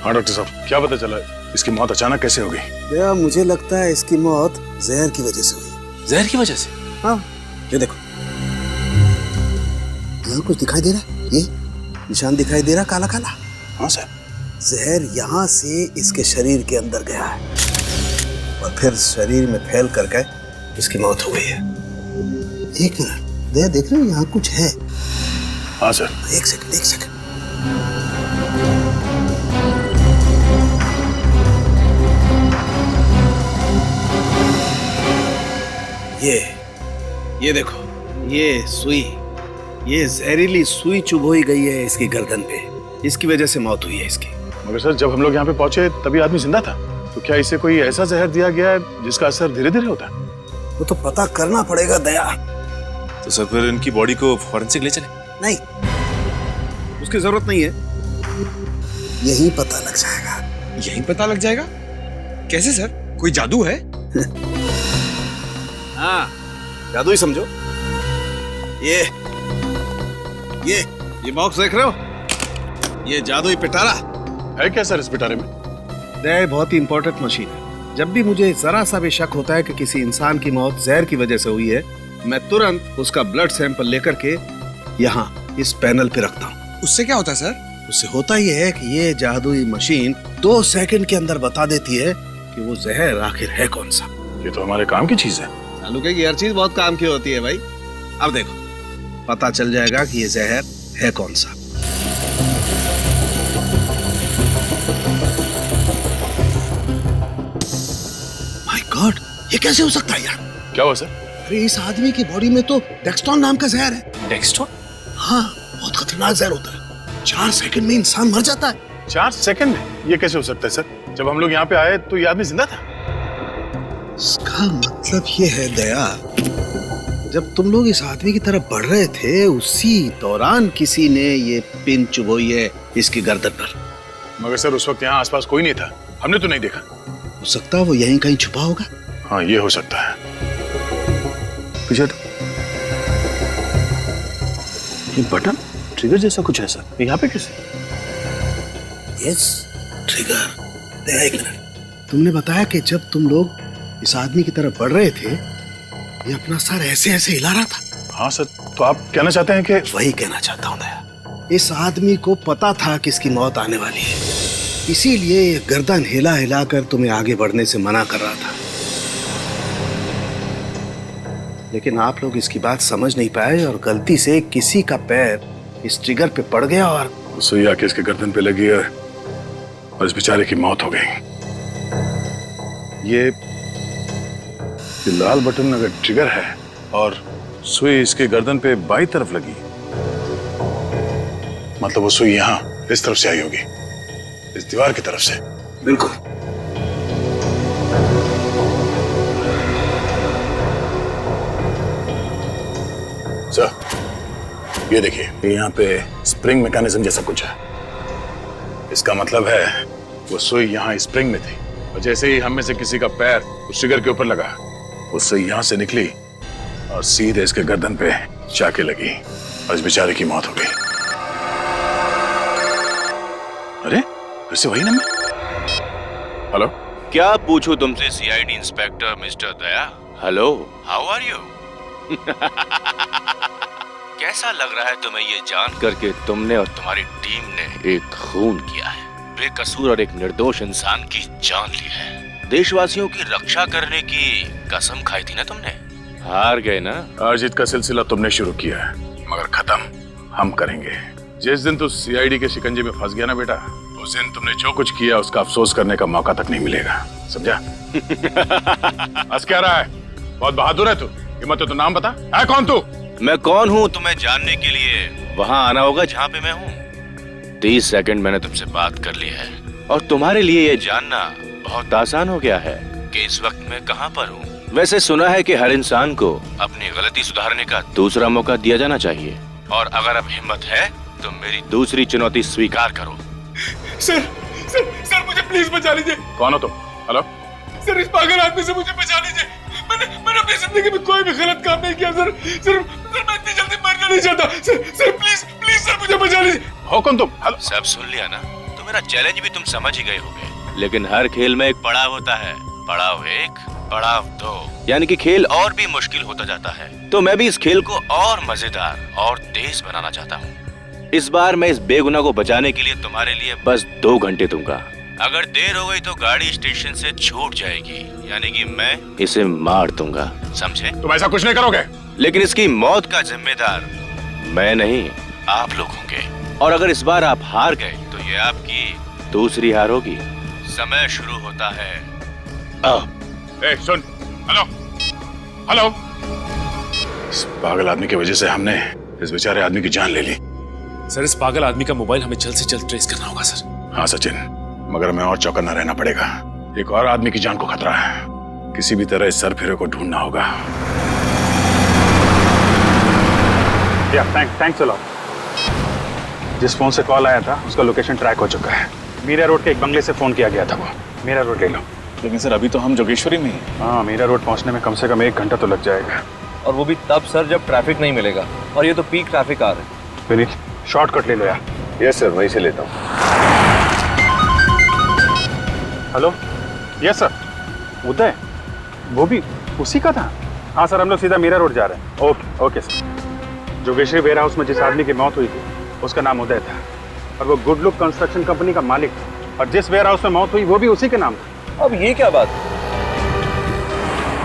हाँ डॉक्टर साहब, क्या पता चला इसकी मौत अचानक कैसे हो गई? दया, मुझे लगता है इसकी मौत जहर की वजह से हुई। जहर की वजह से? हाँ, ये देखो, यहाँ कुछ दिखाई दे रहा है, ये निशान दिखाई दे रहा काला काला। हाँ सर। जहर यहाँ से इसके शरीर के अंदर गया है और फिर शरीर में फैल करके इसकी मौत हो गई है। एक मिनट दया, देख रहे हो यहाँ कुछ है? हाँ सर। एक सेकंड। ये देखो, ये सुई, ये जहरीली सुई चुभोई गई है इसकी गर्दन पे, इसकी वजह से मौत हुई है इसकी। मगर सर, जब हम लोग यहाँ पे पहुंचे तभी आदमी जिंदा था, तो क्या इसे कोई ऐसा जहर दिया गया है जिसका असर धीरे धीरे होता है? वो तो पता करना पड़ेगा दया। तो सर फिर इनकी बॉडी को फॉरेंसिक ले चले? नहीं, उसकी जरूरत नहीं है, यही पता लग जाएगा। यही पता लग जाएगा? कैसे सर? कोई जादू है? हाँ, जादू ही समझो। ये बॉक्स देख रहे हो? ये जादुई पिटारा है। क्या सर इस पिटारे में? दया, बहुत ही इंपॉर्टेंट मशीन है। जब भी मुझे जरा सा भी शक होता है कि किसी इंसान की मौत जहर की वजह से हुई है, मैं तुरंत उसका ब्लड सैंपल लेकर के यहाँ इस पैनल पे रखता हूँ। उससे क्या होता है सर? उससे होता ये है कि ये जादुई मशीन 2 सेकंड के अंदर बता देती है कि वो जहर आखिर है कौन सा। ये तो हमारे काम की चीज है। चालू की हर चीज बहुत काम की होती है भाई। अब देखो, पता चल जाएगा कि ये जहर है कौन सा। माय गॉड, ये कैसे हो सकता है यार? क्या हुआ सर? अरे इस आदमी की बॉडी में तो डेक्सटोन नाम का जहर है। डेक्सटोन? हाँ, बहुत खतरनाक जहर होता है। 4 सेकंड में इंसान मर जाता है। 4 सेकंड में? ये कैसे हो सकता है सर? जब हम लोग यहाँ पे आए तो ये आदमी जिंदा था। इसका मतलब ये है दया, जब तुम लोग इस आदमी की तरफ बढ़ रहे थे उसी दौरान किसी ने ये पिन चुभोई है इसकी गर्दन पर। मगर सर उस वक्त यहाँ आसपास कोई नहीं था, हमने तो नहीं देखा। हो सकता है वो यहीं कहीं छुपा होगा। हाँ, ये हो सकता है। पीछे ये बटन ट्रिगर जैसा कुछ है सर, यहाँ पे कैसे? Yes, trigger. दया, एक मिनट, तुमने बताया कि जब तुम लोग इस आदमी की तरफ बढ़ रहे थे, ये अपना सर ऐसे ऐसे हिला रहा था। हाँ सर, तो आप कहना चाहते हैं कि? वही कहना चाहता हूँ दया, इस आदमी को पता था कि इसकी मौत आने वाली है, इसीलिए ये गर्दन हिला हिला कर तुम्हें आगे बढ़ने से मना कर रहा था। लेकिन आप लोग इसकी बात समझ नहीं पाए और गलती से किसी का पैर इस ट्रिगर पे पड़ गया और सुई आके इसके गर्दन पे लगी और इस बेचारे की मौत हो गई। ये लाल बटन अगर ट्रिगर है और सुई इसके गर्दन पे बाईं तरफ लगी, मतलब वो सुई यहाँ इस तरफ से आई होगी, इस दीवार की तरफ से। बिल्कुल। सर, ये देखिए, यहाँ पे स्प्रिंग मैकेनिज्म जैसा कुछ है। इसका मतलब है वो सुई यहाँ स्प्रिंग में थी और जैसे ही हम में से किसी का पैर उस ट्रिगर के ऊपर लगा, वो सुई यहाँ से निकली और सीधे इसके गर्दन पे जाके लगी और इस बेचारे की मौत हो गई। अरे फिर से वही नंबर। हेलो, क्या पूछूं तुमसे CID inspector mister Daya? Hello, how are you? कैसा लग रहा है तुम्हें ये जान करके तुमने और तुम्हारी टीम ने एक खून किया है, बेकसूर और एक निर्दोष इंसान की जान ली है। देशवासियों की रक्षा करने की कसम खाई थी ना तुमने, हार गए ना। हार जीत का सिलसिला तुमने शुरू किया है, मगर खत्म हम करेंगे। जिस दिन तू सीआईडी के शिकंजे में फंस गया ना बेटा, उस दिन तुमने जो कुछ किया उसका अफसोस करने का मौका तक नहीं मिलेगा, समझा? हंस क्या रहा है? बहुत बहादुर है तू। हिम्मत है तो नाम बता, है कौन तू? मैं कौन हूँ तुम्हें जानने के लिए वहाँ आना होगा जहाँ पे मैं हूँ। 30 सेकंड मैंने तुमसे बात कर ली है और तुम्हारे लिए ये जानना बहुत आसान हो गया है कि इस वक्त मैं कहाँ पर हूँ। वैसे सुना है कि हर इंसान को अपनी गलती सुधारने का दूसरा मौका दिया जाना चाहिए, और अगर अब हिम्मत है तो मेरी दूसरी चुनौती स्वीकार करो। सर सर सर मुझे प्लीज बचा लीजिए। कौन हो तुम? हेलो सर, इस पागल आदमी से मुझे बचा लीजिए। मैंने अपनी जिंदगी में कोई भी गलत काम नहीं किया सर। सर मैं इतनी जल्दी मरना नहीं चाहता। सर प्लीज प्लीज सर मुझे बचा लीजिए। हो कौन तुम? हेलो सब सुन लिया ना? तो मेरा चैलेंज भी तुम समझ ही गए होगे, लेकिन हर खेल में एक पड़ाव होता है। पड़ाव 1, पड़ाव 2, यानी कि खेल और भी मुश्किल होता जाता है। तो मैं भी इस खेल को और मजेदार और तेज बनाना चाहता हूँ। इस बार मैं इस बेगुनाह को बचाने के लिए तुम्हारे लिए बस 2 घंटे दूंगा। अगर देर हो गई तो गाड़ी स्टेशन से छूट जाएगी, यानी कि मैं इसे मार दूंगा, समझे? तुम ऐसा कुछ नहीं करोगे। लेकिन इसकी मौत का जिम्मेदार मैं नहीं, आप लोग होंगे। और अगर इस बार आप हार गए तो ये आपकी दूसरी हार होगी। समय शुरू होता है। ए, सुन, हेलो हेलो। इस पागल आदमी की वजह से हमने इस बेचारे आदमी की जान ले ली। सर, इस पागल आदमी का मोबाइल हमें जल्द से जल्द ट्रेस करना होगा सर। हाँ सचिन, मगर हमें और चौकन्ना रहना पड़ेगा। एक और आदमी की जान को खतरा है। किसी भी तरह इस सरफिरे को ढूंढना होगा। Thanks a lot. जिस फोन से कॉल आया था उसका लोकेशन ट्रैक हो चुका है। मीरा रोड के एक बंगले से फोन किया गया था। वो मीरा रोड ले लो। लेकिन सर अभी तो हम जोगेश्वरी में हैं। हाँ, मीरा रोड पहुंचने में कम से कम 1 घंटा तो लग जाएगा। और वो भी तब सर जब ट्रैफिक नहीं मिलेगा, और ये तो पीक ट्रैफिक आ रहा है। फिर शॉर्टकट ले लो यार। यस सर, वहीं से लेता हूँ। Hello, yes sir. उदय, वो भी उसी का था? हाँ सर, हम लोग सीधा मीरा रोड जा रहे हैं। Okay okay sir. Jogeshwari warehouse में जिस आदमी की मौत हुई थी उसका नाम उदय था, और वो गुड लुक कंस्ट्रक्शन कंपनी का मालिक था। और जिस वेयर हाउस में मौत हुई वो भी उसी के नाम था। अब ये क्या बात?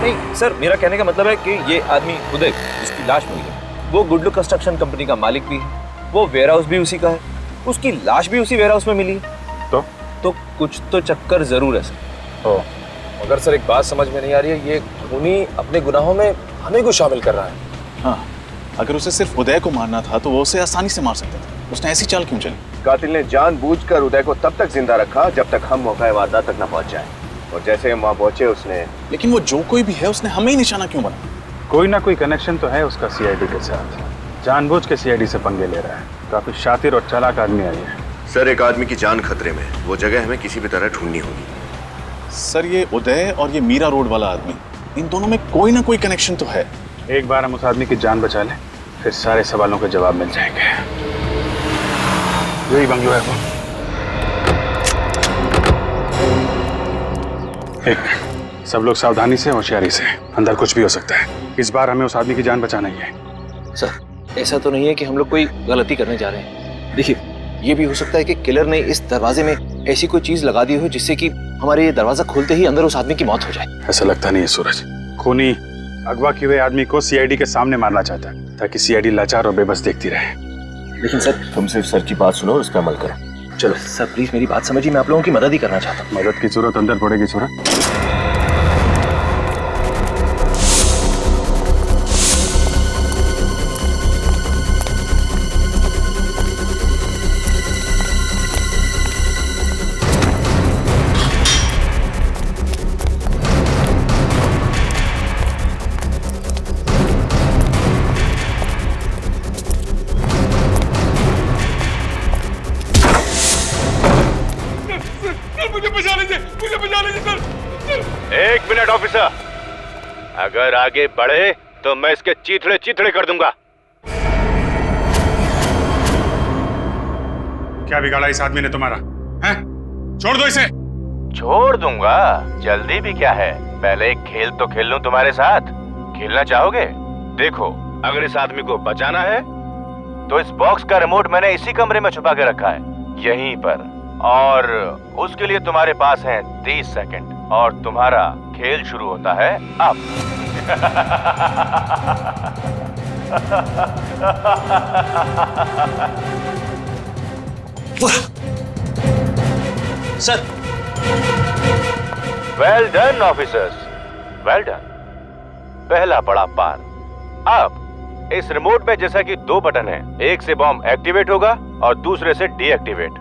नहीं सर, मेरा कहने का मतलब है कि ये आदमी उदय जिसकी लाश मिली है, वो गुड लुक कंस्ट्रक्शन कंपनी का मालिक भी है, वो वेयर हाउस भी उसी का है, उसकी लाश भी उसी वेयर हाउस में मिली है। तो कुछ तो चक्कर जरूर है सर। मगर सर एक बात समझ में नहीं आ रही है, ये खूनी अपने गुनाहों में हमें को शामिल कर रहा है। हाँ, अगर उसे सिर्फ उदय को मारना था तो वो उसे आसानी से मार सकता था। उसने ऐसी चाल क्यों चली? कातिल ने जानबूझकर उदय को तब तक जिंदा रखा जब तक हम मौका वारदात तक न पहुंच जाए, और जैसे हम वहां पहुंचे उसने। लेकिन वो जो कोई भी है उसने हमें ही निशाना क्यों बना? कोई ना कोई कनेक्शन तो है उसका सीआईडी के साथ। जानबूझ के सीआईडी से पंगे ले रहा है। काफी शातिर और चालाक आदमी है ये। सर, एक आदमी की जान खतरे में, वो जगह हमें किसी भी तरह ढूंढनी होगी। सर, ये उदय और ये मीरा रोड वाला आदमी, इन दोनों में कोई ना कोई कनेक्शन तो है। एक बार हम उस आदमी की जान बचा लें, फिर सारे सवालों के जवाब मिल जाएंगे। यही बंगलो है वो। एक, सब लोग सावधानी से, होशियारी से। अंदर कुछ भी हो सकता है। इस बार हमें उस आदमी की जान बचाना ही है। सर, ऐसा तो नहीं है कि हम लोग कोई गलती करने जा रहे हैं। देखिए, ये भी हो सकता है कि किलर ने इस दरवाजे में ऐसी कोई चीज लगा दी हो जिससे कि हमारे ये दरवाजा खोलते ही अंदर उस आदमी की मौत हो जाए। ऐसा लगता नहीं है सूरज। खूनी अगवा किए हुए आदमी को सीआईडी के सामने मारना चाहता है ताकि सीआईडी लाचार और बेबस देखती रहे। लेकिन सर, तुम सिर्फ सर की बात सुनो और उस पर अमल करो। चलो सर, प्लीज मेरी बात समझिए, मैं आप लोगों की मदद ही करना चाहता हूँ। मदद की जरूरत अंदर पड़ेगी सूरज। एक मिनट ऑफिसर, अगर आगे बढ़े तो मैं इसके चीथड़े चीथड़े कर दूंगा। क्या बिगाड़ा इस आदमी ने तुम्हारा? हैं? छोड़ दो इसे। छोड़ दूंगा? जल्दी भी क्या है, पहले एक खेल तो खेल लूं तुम्हारे साथ। खेलना चाहोगे? देखो, अगर इस आदमी को बचाना है तो इस बॉक्स का रिमोट मैंने इसी कमरे में छुपा के रखा है, यहीं पर। और उसके लिए तुम्हारे पास हैं 30 सेकंड और तुम्हारा खेल शुरू होता है अब। Sir. Well done officers, well done. पहला पड़ा पार। अब इस रिमोट में जैसा कि 2 बटन हैं, एक से बॉम्ब एक्टिवेट होगा और दूसरे से डीएक्टिवेट।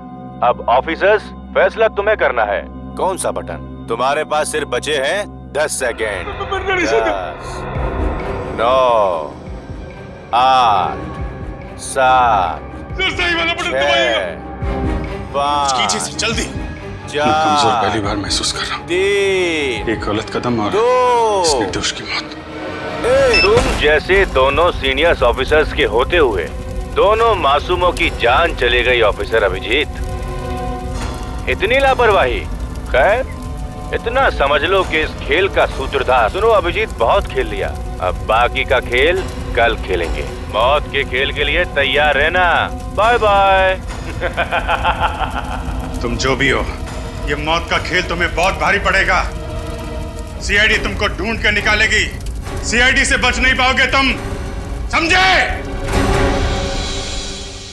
अब ऑफिसर्स फैसला तुम्हें करना है, कौन सा बटन। तुम्हारे पास सिर्फ बचे हैं 10 सेकेंड। 10, 9, 8, 7, 6, 5, जल्दी। 4, पहली बार महसूस कर रहा हूँ। 3, एक गलत कदम और 2, इस निर्दोष की मौत। तुम जैसे दोनों सीनियर्स ऑफिसर्स के होते हुए दोनों मासूमों की जान चली गई ऑफिसर अभिजीत। इतनी लापरवाही। खैर, इतना समझ लो कि इस खेल का सूत्रधार। सुनो अभिजीत, बहुत खेल लिया, अब बाकी का खेल कल खेलेंगे। मौत के खेल के लिए तैयार रहना। Bye bye. तुम जो भी हो, ये मौत का खेल तुम्हें बहुत भारी पड़ेगा। सीआईडी तुमको ढूंढ कर निकालेगी। सीआईडी से बच नहीं पाओगे तुम, समझे?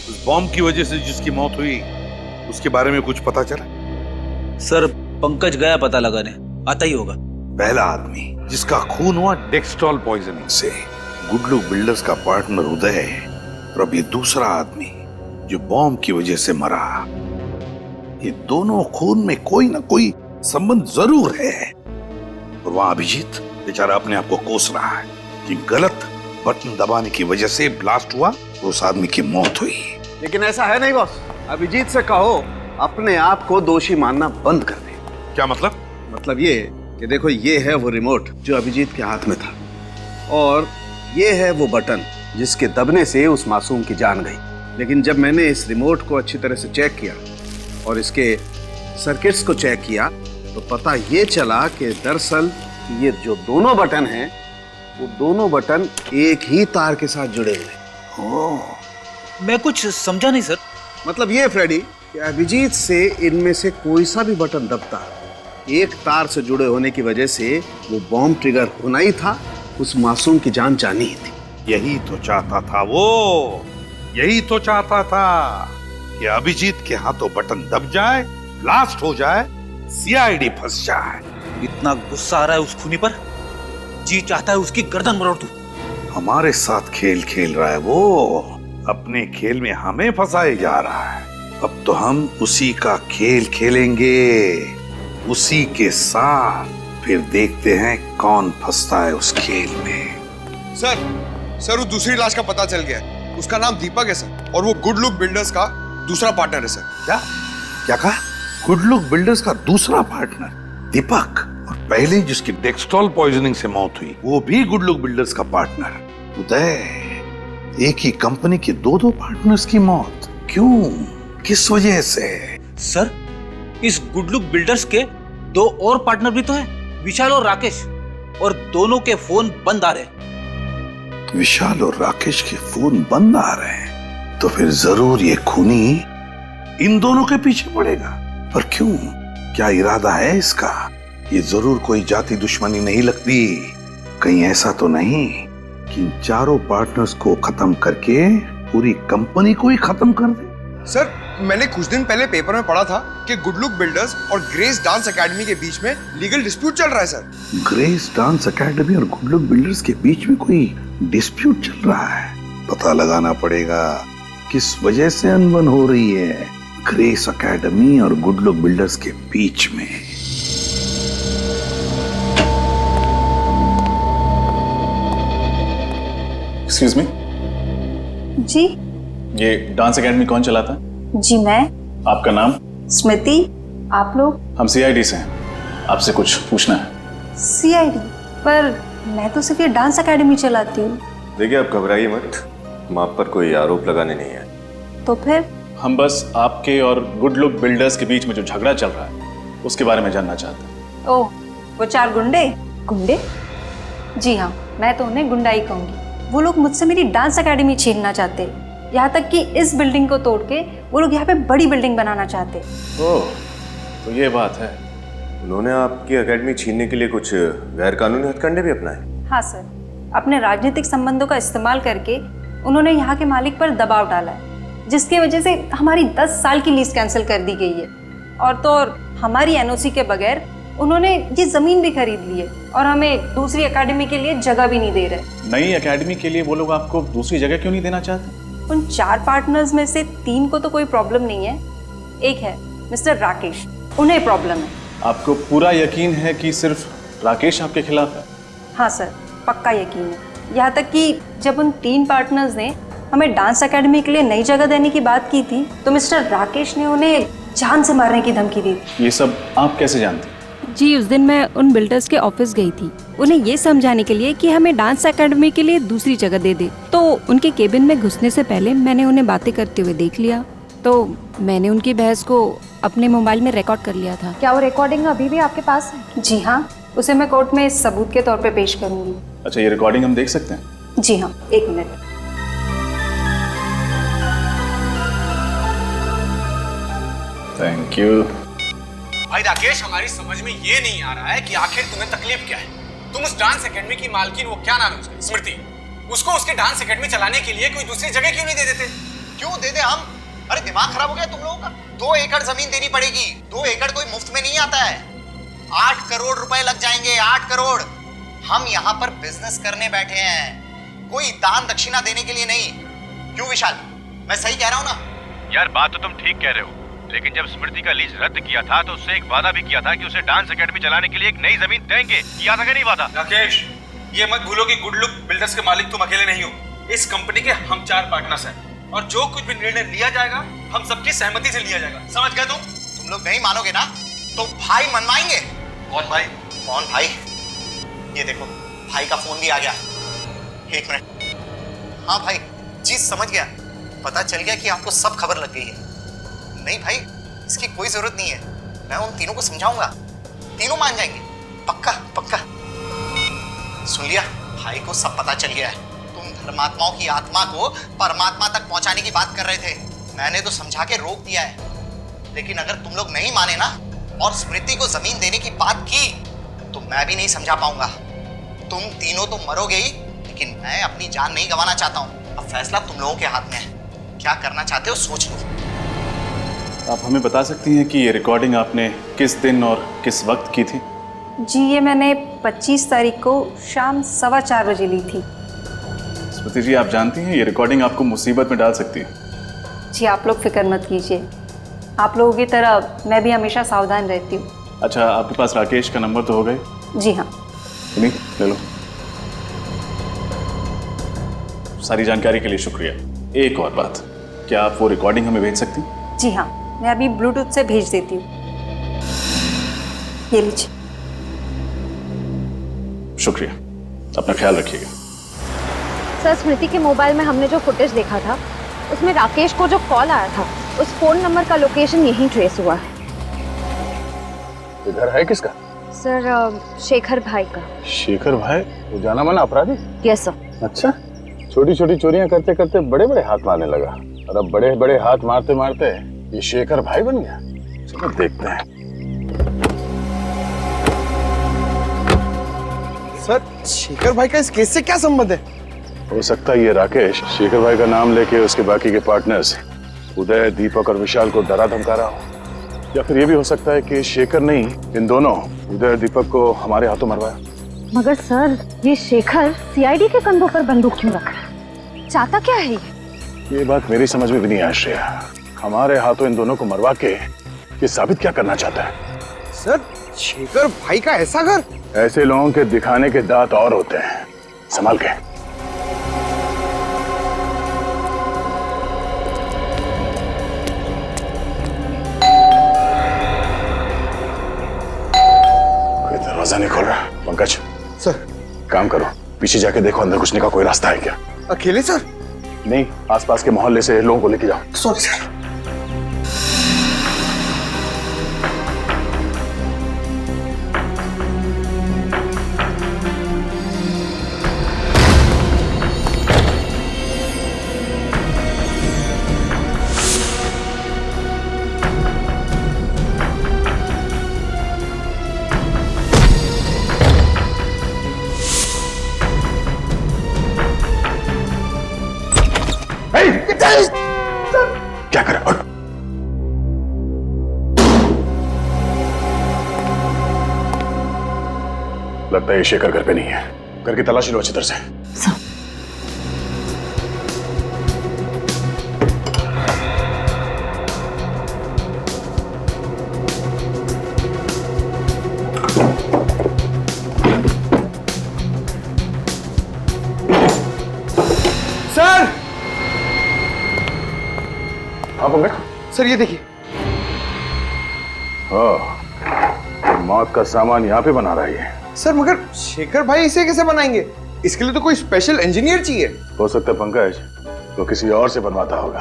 उस बॉम्ब की वजह से जिसकी मौत हुई, उसके बारे में कुछ पता चला? सर, पंकज गया पता लगाने, आता ही होगा। पहला आदमी जिसका खून हुआ डेक्सट्रॉल पॉइजनिंग से, गुडलू बिल्डर्स का पार्टनर उदय, और अब ये दूसरा आदमी जो बॉम्ब की वजह से मरा। ये दोनों खून में कोई ना कोई संबंध जरूर है। और वहां अभिजीत बेचारा अपने आप को कोस रहा है कि गलत बटन दबाने की वजह से ब्लास्ट हुआ, उस आदमी की मौत हुई। लेकिन ऐसा है नहीं बॉस। अभिजीत से कहो अपने आप को दोषी मानना बंद कर दे। क्या मतलब? मतलब ये कि देखो, ये है वो रिमोट जो अभिजीत के हाथ में था, और ये है वो बटन जिसके दबने से उस मासूम की जान गई। लेकिन जब मैंने इस रिमोट को अच्छी तरह से चेक किया और इसके सर्किट्स को चेक किया, तो पता ये चला कि दरअसल ये जो दोनों बटन हैं, वो दोनों बटन एक ही तार के साथ जुड़े हुए। मैं कुछ समझा नहीं सर। मतलब ये फ्रेडी कि अभिजीत से इनमें से कोई सा भी बटन दबता, एक तार से जुड़े होने की वजह से वो बॉम्ब ट्रिगर होना ही था, उस मासूम की जान जानी ही थी। यही तो चाहता था वो, यही तो चाहता था कि अभिजीत के हाथों बटन दब जाए, ब्लास्ट हो जाए, सीआईडी फंस जाए। इतना गुस्सा आ रहा है उस खूनी पर, जी चाहता है उसकी गर्दन मरोड़ दूं। हमारे साथ खेल खेल रहा है वो, अपने खेल में हमें फंसाए जा रहा है। अब तो हम उसी का खेल खेलेंगे, उसी के साथ। फिर देखते हैं कौन फंसता है उस खेल में। सर, वो दूसरी लाश का पता चल गया है। उसका नाम दीपक है सर, और वो गुड लुक बिल्डर्स का दूसरा पार्टनर है सर। क्या कहा? गुड लुक बिल्डर्स का दूसरा पार्टनर दीपक, और पहले जिसकी डेक्सट्रॉल पॉइजनिंग से मौत हुई, वो भी गुड लुक बिल्डर्स का पार्टनर उदय। एक ही कंपनी के 2 पार्टनर्स की मौत, क्यों, किस वजह से? सर, इस गुडलुक बिल्डर्स के 2 और पार्टनर भी तो हैं, विशाल और राकेश, और दोनों के फोन बंद आ रहे। विशाल और राकेश के फोन बंद आ रहे हैं, तो फिर जरूर ये खूनी इन दोनों के पीछे पड़ेगा। पर क्यों, क्या इरादा है इसका? ये जरूर कोई जाति दुश्मनी नहीं लगती। कहीं ऐसा तो नहीं कि इन चारों पार्टनर्स को खत्म करके पूरी कंपनी को ही खत्म कर दे? सर, मैंने कुछ दिन पहले पेपर में पढ़ा था कि गुडलुक बिल्डर्स और ग्रेस डांस एकेडमी के बीच में लीगल डिस्प्यूट चल रहा है सर। ग्रेस डांस एकेडमी और गुडलुक बिल्डर्स के बीच में कोई डिस्प्यूट चल रहा है? पता लगाना पड़ेगा किस वजह से अनबन हो रही है ग्रेस एकेडमी और गुडलुक बिल्डर्स के बीच में। Excuse me. जी। ये डांस एकेडमी कौन चलाता है? जी मैं। आपका नाम? स्मृति। आप लोग? हम सीआईडी से हैं, आपसे कुछ पूछना है। सीआईडी? पर मैं तो सिर्फ ये डांस एकेडमी चलाती हूँ। देखिए, आप घबराइए मत, हम आप पर कोई आरोप लगाने नहीं है। तो फिर? हम बस आपके और गुडलुक बिल्डर्स के बीच में जो झगड़ा चल रहा है उसके बारे में जानना चाहते हैं। ओह, वो 4 गुंडे? गुंडे? जी हाँ, मैं तो उन्हें गुंडा ही कहूँगी। वो लोग मुझसे मेरी डांस एकेडमी छीनना चाहते। यहाँ तक कि इस बिल्डिंग को तोड़ के वो लोग यहाँ पे बड़ी बिल्डिंग बनाना चाहते। ओह, तो ये बात है। उन्होंने आपकी एकेडमी छीनने के लिए कुछ गैर कानूनी हथकंडे भी अपनाए? हाँ सर, अपने राजनीतिक संबंधों का इस्तेमाल करके उन्होंने यहाँ के मालिक पर दबाव डाला है, जिसकी वजह से हमारी 10 साल की लीज कैंसिल कर दी गई है। और तो और हमारी एनओसी के बगैर उन्होंने ये जमीन भी खरीद ली है और हमें दूसरी एकेडमी के लिए जगह भी नहीं दे रहे। नई एकेडमी के लिए वो लोग आपको दूसरी जगह क्यों नहीं देना चाहते? उन 4 पार्टनर्स में से 3 को तो कोई प्रॉब्लम नहीं है, एक है मिस्टर राकेश, उन्हें प्रॉब्लम है। आपको पूरा यकीन है कि सिर्फ राकेश आपके खिलाफ है? हाँ सर, पक्का यकीन है। यहाँ तक कि जब उन 3 पार्टनर्स ने हमें डांस एकेडमी के लिए नई जगह देने की बात की थी तो मिस्टर राकेश ने उन्हें जान से मारने की धमकी दी। ये सब आप कैसे जानते? जी, उस दिन मैं उन बिल्डर्स के ऑफिस गई थी उन्हें ये समझाने के लिए कि हमें डांस एकेडमी के लिए दूसरी जगह दे दे। तो उनके केबिन में घुसने से पहले मैंने उन्हें बातें करते हुए देख लिया, तो मैंने उनकी बहस को अपने मोबाइल में रिकॉर्ड कर लिया था। क्या वो रिकॉर्डिंग अभी भी आपके पास है? जी हाँ, उसे मैं कोर्ट में सबूत के तौर पे पेश करूंगी। अच्छा, ये रिकॉर्डिंग हम देख सकते हैं? जी हाँ, 1 मिनट। Thank you. भाई राकेश, हमारी समझ में ये नहीं आ रहा है कि आखिर तुम्हें तकलीफ क्या है। तुम उस डांस एकेडमी की मालकिन, वो क्या नाम है उसका, स्मृति, उसको उसके डांस एकेडमी चलाने के लिए कोई दूसरी जगह क्यों नहीं दे देते? क्यों दे दे हम? अरे दिमाग खराब हो गया तुम लोगों का? 2 एकड़ जमीन देनी पड़ेगी। 2 एकड़ कोई मुफ्त में नहीं आता है। 8 करोड़ रुपए लग जाएंगे, 8 करोड़। हम यहाँ पर बिजनेस करने बैठे हैं, कोई दान दक्षिणा देने के लिए नहीं। क्यों विशाल, मैं सही कह रहा हूँ ना? यार बात तो तुम ठीक कह रहे हो, लेकिन जब स्मृति का लीज रद्द किया था तो उससे एक वादा भी किया था कि उसे डांस एकेडमी चलाने के लिए एक नई जमीन देंगे। किया था कि नहीं वादा? राकेश, ये मत भूलो कि गुड लुक बिल्डर्स के मालिक तुम अकेले नहीं हो। इस कंपनी के हम 4 पार्टनर्स हैं और जो कुछ भी निर्णय लिया जाएगा हम सबकी सहमति से लिया जाएगा। समझ गए तुम? तुम लोग नहीं मानोगे ना तो भाई मनवाएंगे। कौन भाई? कौन भाई? ये देखो, भाई का फोन भी आ गया। 1 मिनट। हाँ भाई, चीज समझ गया, पता चल गया कि आपको सब खबर लग गई है। नहीं भाई, इसकी कोई जरूरत नहीं है। मैं उन तीनों को समझाऊंगा, तीनों मान जाएंगे, पक्का पक्का। सुन लिया, भाई को सब पता चल गया है। तुम धर्मात्माओं की आत्मा को परमात्मा तक पहुंचाने की बात कर रहे थे, मैंने तो समझा के रोक दिया है। लेकिन अगर तुम लोग नहीं माने ना और स्मृति को जमीन देने की बात की तो मैं भी नहीं समझा पाऊंगा। तुम तीनों तो मरोगे ही, लेकिन मैं अपनी जान नहीं गंवाना चाहता हूं। अब फैसला तुम लोगों के हाथ में है, क्या करना चाहते हो सोच लो। आप हमें बता सकती हैं कि ये रिकॉर्डिंग आपने किस दिन और किस वक्त की थी? जी, ये मैंने 25 तारीख को शाम 4:15 बजे ली थी। स्मृति जी, आप जानती हैं ये रिकॉर्डिंग आपको मुसीबत में डाल सकती है। जी, आप लोग फिक्र मत कीजिए, आप लोगों की तरह मैं भी हमेशा सावधान रहती हूँ। अच्छा, आपके पास राकेश का नंबर तो हो गए? जी हाँ। नहीं, ले लो। सारी जानकारी के लिए शुक्रिया। एक और बात, क्या आप वो रिकॉर्डिंग हमें भेज सकती? जी हाँ, मैं अभी ब्लूटूथ से भेज देती हूँ। ये लीजिए। शुक्रिया, अपना ख्याल रखिएगा। सर, स्मृति के मोबाइल में हमने जो फुटेज देखा था उसमें राकेश को जो कॉल आया था उस फोन नंबर का लोकेशन यहीं ट्रेस हुआ है। घर है किसका? सर, शेखर भाई का। शेखर भाई? वो जाना माना अपराधी? Yes sir. अच्छा, छोटी छोटी चोरियां करते करते बड़े बड़े हाथ मारने लगा और अब बड़े बड़े हाथ मारते मारते ये शेखर भाई बन गया। चलो देखते हैं। सर, शेखर भाई का इस केस से क्या संबंध है? हो सकता है ये राकेश शेखर भाई का नाम लेके उसके बाकी के पार्टनर्स उदय, दीपक और विशाल को डरा धमका रहा हो, या फिर ये भी हो सकता है कि शेखर नहीं, इन दोनों उदय और दीपक को हमारे हाथों मरवाया। मगर सर, ये शेखर सीआईडी के कंधों पर बंदूक क्यों रखा है? चाहता क्या है ये बात मेरी समझ में भी नहीं आ श्रेया। हमारे हाथों इन दोनों को मरवा के ये साबित क्या करना चाहता है? सर, शेखर भाई का ऐसा घर? ऐसे लोगों के दिखाने के दांत और होते हैं, संभाल के। कोई दरवाजा नहीं खोल रहा। पंकज सर, काम करो, पीछे जाके देखो अंदर घुसने का कोई रास्ता है क्या। अकेले सर? नहीं, आसपास के मोहल्ले से लोगों को लेके जाओ। Sorry sir. लगता है ये शेखर घर पे नहीं है। करके तलाशी लो अच्छी तरह से। सर हाँ पंकज। सर ये देखिए। मौत का सामान यहाँ पे बना रहा है ये। सर मगर शेखर भाई इसे कैसे बनाएंगे? इसके लिए तो कोई स्पेशल इंजीनियर चाहिए। हो सकता है पंकज वो किसी और से बनवाता होगा।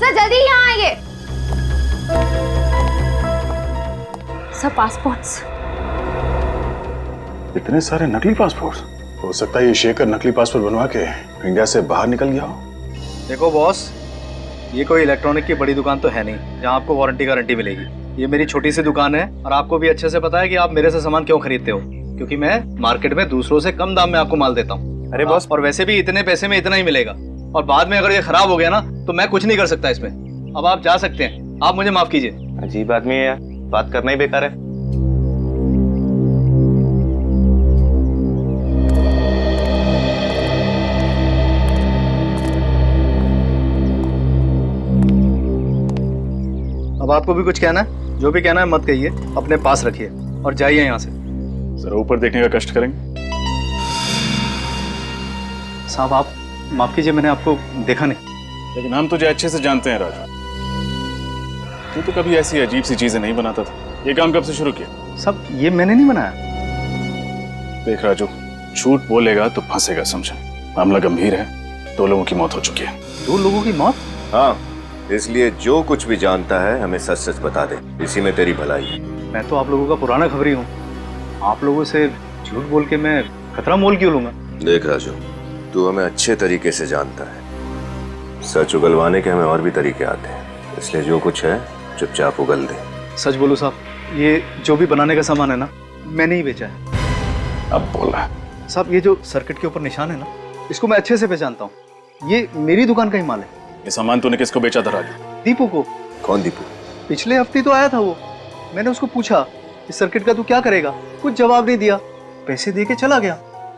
सर जल्दी यहाँ आइए। Sir passports. इतने सारे नकली पासपोर्ट। हो सकता है ये शेखर नकली पासपोर्ट बनवा के इंडिया से बाहर निकल गया हो। देखो बॉस, ये कोई इलेक्ट्रॉनिक की बड़ी दुकान तो है नहीं जहाँ आपको वारंटी गारंटी मिलेगी। ये मेरी छोटी सी दुकान है और आपको भी अच्छे से पता है कि आप मेरे से सामान क्यों खरीदते हो, क्योंकि मैं मार्केट में दूसरों से कम दाम में आपको माल देता हूँ। अरे बॉस, और वैसे भी इतने पैसे में इतना ही मिलेगा, और बाद में अगर ये खराब हो गया ना तो मैं कुछ नहीं कर सकता इसमें। अब आप जा सकते हैं, आप मुझे माफ कीजिए। अजीब आदमी है यार, बात करना ही बेकार है। अब आपको भी कुछ कहना है? जो भी कहना है मत कहिए, अपने पास रखिए और जाइए यहाँ से। जरा ऊपर देखने का कष्ट करेंगे। साहब आप माफ कीजिए, मैंने आपको देखा नहीं। लेकिन हम तुझे अच्छे से जानते हैं राजू, तू तो कभी ऐसी अजीब सी चीजें नहीं बनाता था। ये काम कब से शुरू किया? सब ये मैंने नहीं बनाया। देख राजू, झूठ बोलेगा तो फंसेगा, समझा? मामला गंभीर है, 2 लोगों की मौत हो चुकी है। 2 लोगों की मौत? हाँ, इसलिए जो कुछ भी जानता है हमें सच सच बता दे, इसी में तेरी भलाई है। मैं तो आप लोगों का पुराना खबरी हूँ, आप लोगों से झूठ बोल के मैं खतरा मोल क्यों लूंगा? देख राजू, तू हमें अच्छे तरीके से जानता है, सच उगलवाने के हमें और भी तरीके आते हैं, इसलिए जो कुछ है चुपचाप उगल दे। सच बोलो साहब, ये जो भी बनाने का सामान है ना, मैंने ही बेचा है। अब बोला साहब, ये जो सर्किट के ऊपर निशान है ना, इसको मैं अच्छे से पहचानता हूँ। ये मेरी दुकान का ही माल है। ये सामान तूने किसको बेचा था राजू? दीपू को। कौन दीपू? पिछले हफ्ते तो आया था वो। मैंने उसको पूछा इस सर्किट का तू क्या करेगा, कुछ जवाब नहीं दिया, पैसे दे के चला गया।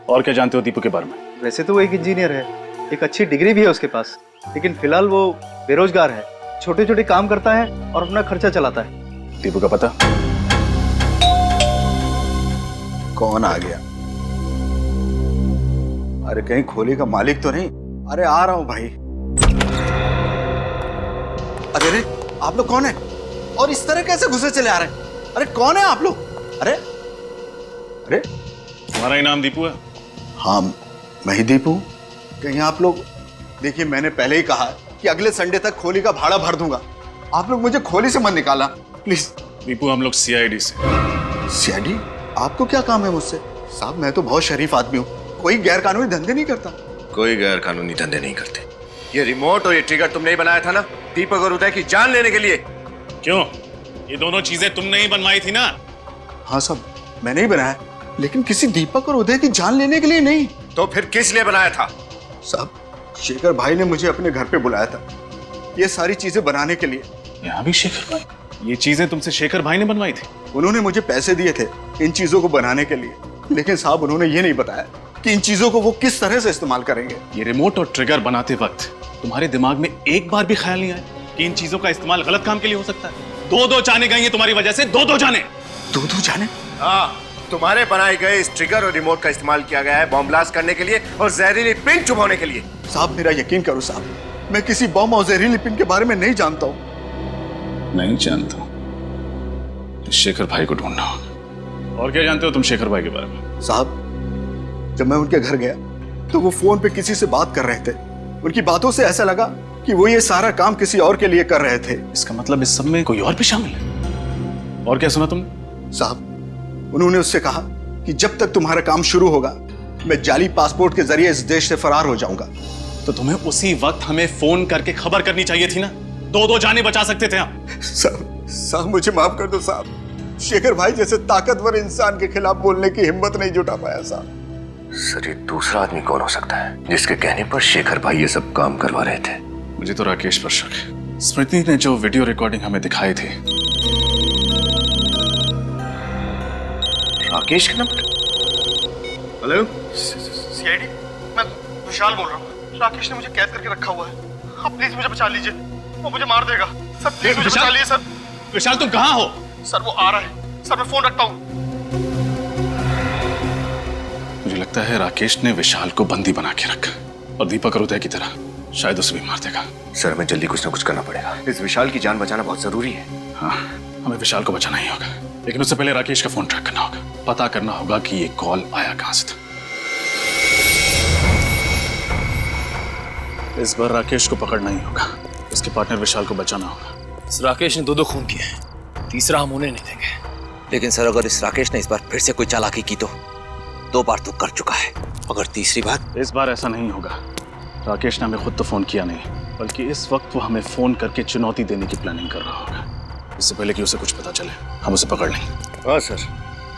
और क्या जानते हो दीपू के बारे में? वैसे तो वो एक इंजीनियर है, एक अच्छी डिग्री भी है उसके पास, लेकिन फिलहाल वो बेरोजगार है, छोटे छोटे काम करता है और अपना खर्चा चलाता है। दीपू का पता? कौन आ गया? अरे कहीं खोली का मालिक तो नहीं? अरे आ रहा हूं भाई। अरे आप लोग कौन है और इस तरह कैसे घुसे चले आ रहे हैं? अरे कौन है आप लोग? अरे अरे तुम्हारा ही नाम दीपू है? हाँ मैं ही दीपू। कहीं आप लोग, देखिए मैंने पहले ही कहा कि अगले संडे तक खोली का भाड़ा भर दूंगा, आप लोग मुझे खोली से मत निकाला प्लीज। दीपू हम लोग सीआईडी से। सीआईडी? आपको क्या काम है मुझसे? साहब मैं तो बहुत शरीफ आदमी हूँ, कोई गैर कानूनी धंधे नहीं करता। कोई गैर कानूनी धंधे नहीं करते। ये रिमोट और ये ट्रिगर तुमने ही बनाया था ना, दीपक और उदय की जान लेने के लिए? क्यों, ये दोनों चीजें तुमने ही बनवाई थी ना? हाँ साहब मैंने ही बनाया, लेकिन किसी दीपक और उदय की जान लेने के लिए नहीं। तो फिर किस लिए बनाया था? साहब शेखर भाई ने मुझे अपने घर पे बुलाया था ये सारी चीजें बनाने के लिए। यहाँ भी शेखर भाई? ये चीजें तुमसे शेखर भाई ने बनवाई थी? उन्होंने मुझे पैसे दिए थे इन चीजों को बनाने के लिए, लेकिन साहब उन्होंने ये नहीं बताया कि इन चीजों को वो किस तरह से इस्तेमाल करेंगे। ये रिमोट और ट्रिगर बनाते वक्त तुम्हारे दिमाग में एक बार भी ख्याल नहीं आया कि इन चीजों का इस्तेमाल गलत काम के लिए हो सकता है? 2-2 जाने गई तुम्हारी वजह से, 2-2 जाने। 2-2 जाने? हाँ, तुम्हारे बनाए गए इस ट्रिगर और रिमोट का इस्तेमाल किया गया है बॉम्ब ब्लास्ट करने के लिए और जहरीली पिन चुभाने के लिए। साहब मेरा यकीन करो साहब, मैं किसी बॉम्ब और जहरीली पिन के बारे में नहीं जानता हूँ। नहीं जानता? शेखर भाई को ढूंढना होगा। और क्या जानते हो तुम शेखर भाई के बारे में? साहब जब मैं उनके घर गया तो वो फोन पे किसी से बात कर रहे थे, उनकी बातों से ऐसा लगा कि वो ये सारा काम किसी और के लिए कर रहे थे। इसका मतलब इस सब में कोई और भी शामिल है? और क्या सुना तुमने? साहब उन्होंने उससे कहा कि जब तक तुम्हारा काम शुरू होगा मैं जाली पासपोर्ट के जरिए इस देश से फरार हो जाऊंगा। तो तुम्हें उसी वक्त हमें फोन करके खबर करनी चाहिए थी ना, 2-2 जाने बचा सकते थे हम। साहब मुझे माफ कर दो साहब, शेखर भाई जैसे ताकतवर इंसान के खिलाफ बोलने की हिम्मत नहीं जुटा पाया साहब। सर ये दूसरा आदमी कौन हो सकता है जिसके कहने पर शेखर भाई ये सब काम करवा रहे थे? मुझे तो राकेश पर शक है। स्मृति ने जो वीडियो रिकॉर्डिंग हमें दिखाई थी राकेश का नंबर? हेलो सीआईडी, मैं विशाल बोल रहा हूँ। राकेश ने मुझे कैद करके रखा हुआ है। आप प्लीज मुझे बचा लीजिए, वो मुझे मार देगा। सर प्लीज मुझे बचा लीजिए सर। विशाल तुम कहाँ हो? सर वो आ रहा है सर, मैं फोन रखता हूँ। मुझे लगता है राकेश ने विशाल को बंदी बना के रखा और दीपक और उदय की तरह शायद उसे भी मार देगा। सर हमें जल्दी कुछ ना कुछ करना पड़ेगा। इस विशाल की जान बचाना बहुत जरूरी है। हाँ, हमें विशाल को बचाना ही होगा, लेकिन उससे पहले राकेश का फोन ट्रैक करना होगा। पता करना होगा कि ये कॉल आया कहां से था। इस बार राकेश को पकड़ना ही होगा, उसके पार्टनर विशाल को बचाना होगा। इस राकेश ने दो खून किए हैं, तीसरा हम उन्हें नहीं देंगे। लेकिन सर अगर इस राकेश ने इस बार फिर से कोई चालाकी की तो 2 बार तो कर चुका है, अगर तीसरी बार? इस बार ऐसा नहीं होगा। राकेश ने हमें खुद तो फोन किया नहीं, बल्कि इस वक्त वो हमें फोन करके चुनौती देने की प्लानिंग कर रहा होगा। इससे पहले कि उसे कुछ पता चले हम उसे पकड़ लेंगे। हाँ सर,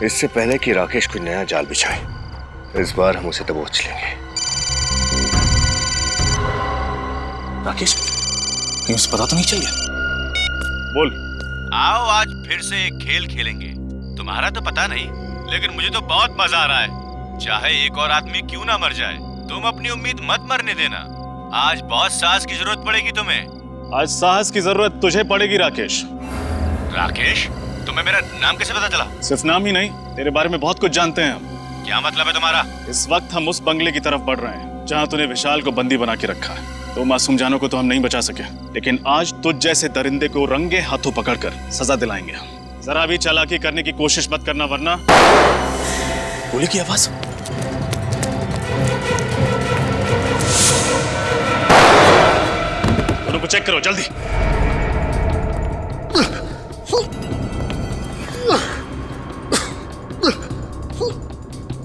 इससे पहले कि राकेश कोई नया जाल बिछाए, इस बार हम उसे दबोच लेंगे। राकेश, कहीं उसे पता तो नहीं चल गया? बोल। आओ आज फिर से एक खेल खेलेंगे। तुम्हारा तो पता नहीं, लेकिन मुझे तो बहुत मजा आ रहा है। चाहे एक और आदमी क्यों ना मर जाए, तुम अपनी उम्मीद मत मरने देना। आज बहुत साहस की जरूरत पड़ेगी तुम्हें। आज साहस की जरूरत तुझे पड़ेगी राकेश। राकेश, तुम्हें मेरा नाम कैसे पता चला? सिर्फ नाम ही नहीं, तेरे बारे में बहुत कुछ जानते हैं हम। क्या मतलब है तुम्हारा? इस वक्त हम उस बंगले की तरफ बढ़ रहे हैं जहाँ तूने विशाल को बंदी बना के रखा है। तो मासूम जानों को तो हम नहीं बचा सके, लेकिन आज तुझ जैसे दरिंदे को रंगे हाथों पकड़कर सजा दिलाएंगे हम। जरा भी चालाकी करने की कोशिश मत करना, वरना गोली की आवाज। उनको चेक करो जल्दी।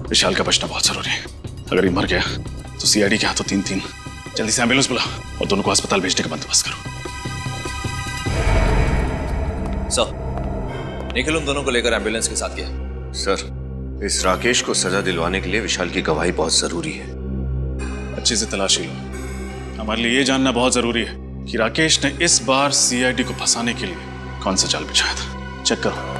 विशाल का बचना बहुत जरूरी है। अगर ये मर गया तो सीआईडी के हाथों 3-3। जल्दी से एम्बुलेंस बुला और दोनों को अस्पताल भेजने का बंदोबस्त करो। सर, निखिल उन दोनों को लेकर एम्बुलेंस के साथ गया। सर, इस राकेश को सजा दिलवाने के लिए विशाल की गवाही बहुत जरूरी है। अच्छे से तलाशी लो। हमारे लिए ये जानना बहुत जरूरी है कि राकेश ने इस बार सीआईडी को फंसाने के लिए कौन सा जाल बिछाया था। चेक करो।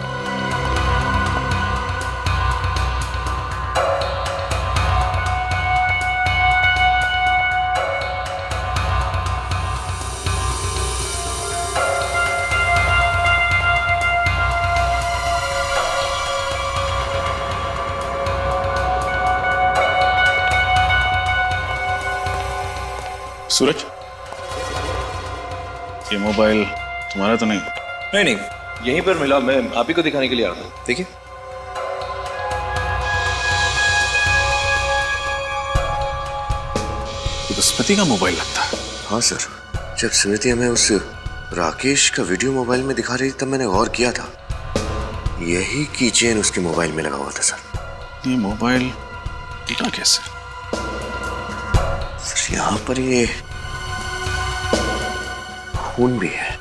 सूरज, ये मोबाइल तुम्हारा तो नहीं? नहीं, यहीं पर मिला, मैं आप ही को दिखाने के लिए आया था। देखिए। ये तो स्मृति का मोबाइल लगता है। हाँ सर, जब स्मृति हमें उस राकेश का वीडियो मोबाइल में दिखा रही थी तब मैंने गौर किया था, यही की चेन उसके मोबाइल में लगा हुआ था। सर ये मोबाइल टूटा कैसे? सर यहाँ पर ये खून भी है।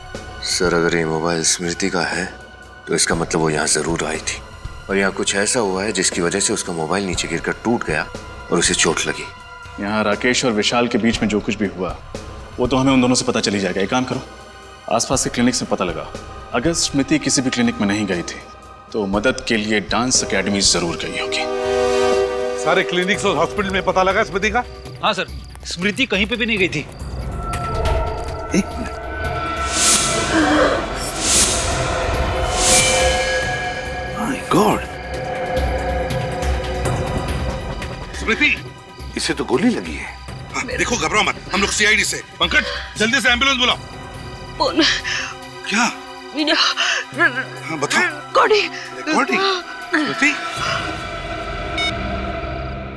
सर अगर ये मोबाइल स्मृति का है तो इसका मतलब वो यहाँ जरूर आई थी और यहाँ कुछ ऐसा हुआ है जिसकी वजह से उसका मोबाइल नीचे गिरकर टूट गया और उसे चोट लगी। यहाँ राकेश और विशाल के बीच में जो कुछ भी हुआ वो तो हमें उन दोनों से पता चली जाएगा। एक काम करो, आसपास के क्लिनिक से पता लगाओ। अगर स्मृति किसी भी क्लिनिक में नहीं गई थी तो मदद के लिए डांस अकेडमी जरूर गई होगी। सारे क्लिनिक्स और हॉस्पिटल में पता लगा स्मृति का? हाँ सर, स्मृति कहीं पे भी नहीं गई थी। एक मिनट, माय गॉड, स्मृति, इसे तो गोली लगी है। हाँ, देखो घबराओ मत, हम लोग सीआईडी से। पंकज जल्दी से एम्बुलेंस बुलाओ। क्या? हाँ बताओ। रिकॉर्डिंग। स्मृति,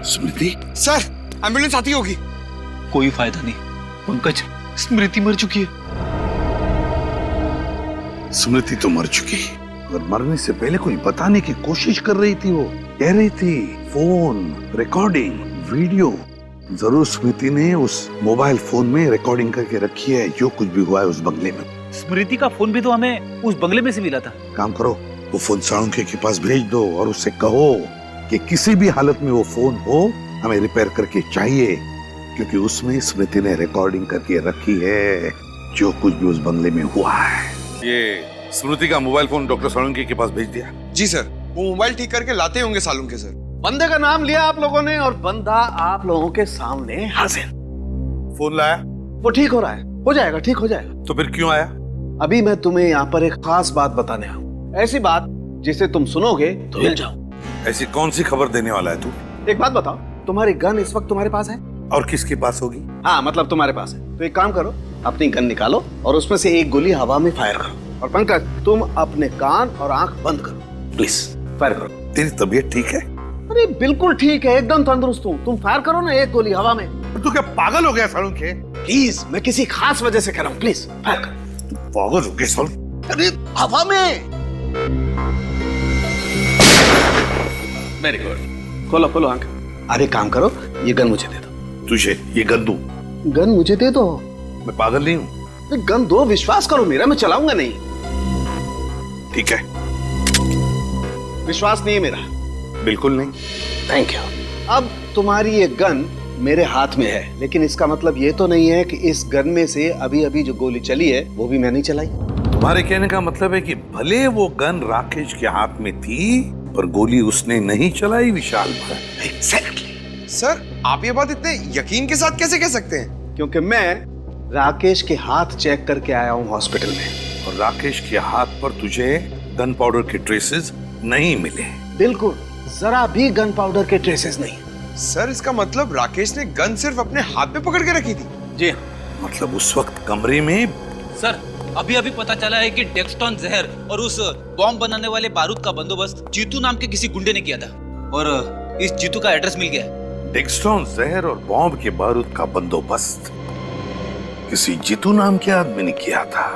स्मृति। सर एम्बुलेंस आती होगी। कोई फायदा नहीं पंकज, स्मृति मर चुकी है। स्मृति तो मर चुकी, और मरने से पहले कोई बताने की कोशिश कर रही थी। वो कह रही थी फोन रिकॉर्डिंग वीडियो। जरूर स्मृति ने उस मोबाइल फोन में रिकॉर्डिंग करके रखी है जो कुछ भी हुआ है उस बंगले में। स्मृति का फोन भी तो हमें उस बंगले में से मिला था। काम करो, वो फोन साळुंखे के पास भेज दो और उससे कहो कि किसी भी हालत में वो फोन हो हमें रिपेयर करके चाहिए, क्योंकि उसमें स्मृति ने रिकॉर्डिंग करके रखी है जो कुछ भी उस बंगले में हुआ है। ये स्मृति का मोबाइल फोन डॉक्टर साळुंखे के पास भेज दिया? जी सर, वो मोबाइल ठीक करके लाते होंगे सालून के सर। बंदे का नाम लिया आप लोगों ने और बंदा आप लोगों के सामने हाजिर। फोन लाया? वो ठीक हो रहा है, हो जाएगा, ठीक हो जाएगा। तो फिर क्यों आया? अभी मैं तुम्हें यहाँ पर एक खास बात बताने आऊँ, ऐसी बात जिसे तुम सुनोगे तो हिल जाओ। ऐसी कौन सी खबर देने वाला है तू? एक बात बताओ, तुम्हारी गन इस वक्त तुम्हारे पास है? और किसके पास होगी? हाँ मतलब तुम्हारे पास है। तो एक काम करो, अपनी गन निकालो और उसमें से एक गोली हवा में फायर करो। और पंकज तुम अपने कान और आंख बंद करो, प्लीज फायर करो। तेरी तबीयत ठीक है? अरे बिल्कुल ठीक है, एकदम तंदुरुस्त हूँ। तुम फायर करो ना एक गोली हवा में। तू क्या पागल हो गया सालू के? प्लीज, मैं किसी खास वजह से कह रहा हूँ, प्लीज फायर करो। तू पागल हो गया सालू? अरे हवा में। वेरी गुड, खोलो खोलो आंख। अरे काम करो, ये गन मुझे दे दो। तुझे ये गन दूं? गन मुझे दे दो। मैं पागल नहीं हूँ। गन दो, विश्वास करो मेरा, मैं चलाऊंगा नहीं। ठीक है। विश्वास नहीं है मेरा? बिल्कुल नहीं। Thank you. अब तुम्हारी ये गन मेरे हाथ में है, लेकिन इसका मतलब ये तो नहीं है कि इस गन में से अभी अभी जो गोली चली है वो भी मैंने चलाई। तुम्हारे कहने का मतलब है कि भले वो गन राकेश के हाथ में थी पर गोली उसने नहीं चलाई विशाल पर। एग्जैक्टली। सर आप ये बात इतने यकीन के साथ कैसे कह सकते हैं? क्योंकि मैं राकेश के हाथ चेक करके आया हूँ हॉस्पिटल में। और राकेश के हाथ पर तुझे गन पाउडर के ट्रेसेस नहीं मिले? बिल्कुल, जरा भी गन पाउडर के ट्रेसेस नहीं। सर इसका मतलब राकेश ने गन सिर्फ अपने हाथ में पकड़ के रखी थी? जी मतलब उस वक्त कमरे में? सर अभी अभी पता चला है कि डेक्सटॉन जहर और उस बॉम्ब बनाने वाले बारूद का बंदोबस्त जीतू नाम के किसी गुंडे ने किया था और इस जीतू का एड्रेस मिल गया। डेक्सटॉन जहर और बॉम्ब के बारूद का बंदोबस्त किसी जीतू नाम के आदमी ने किया था।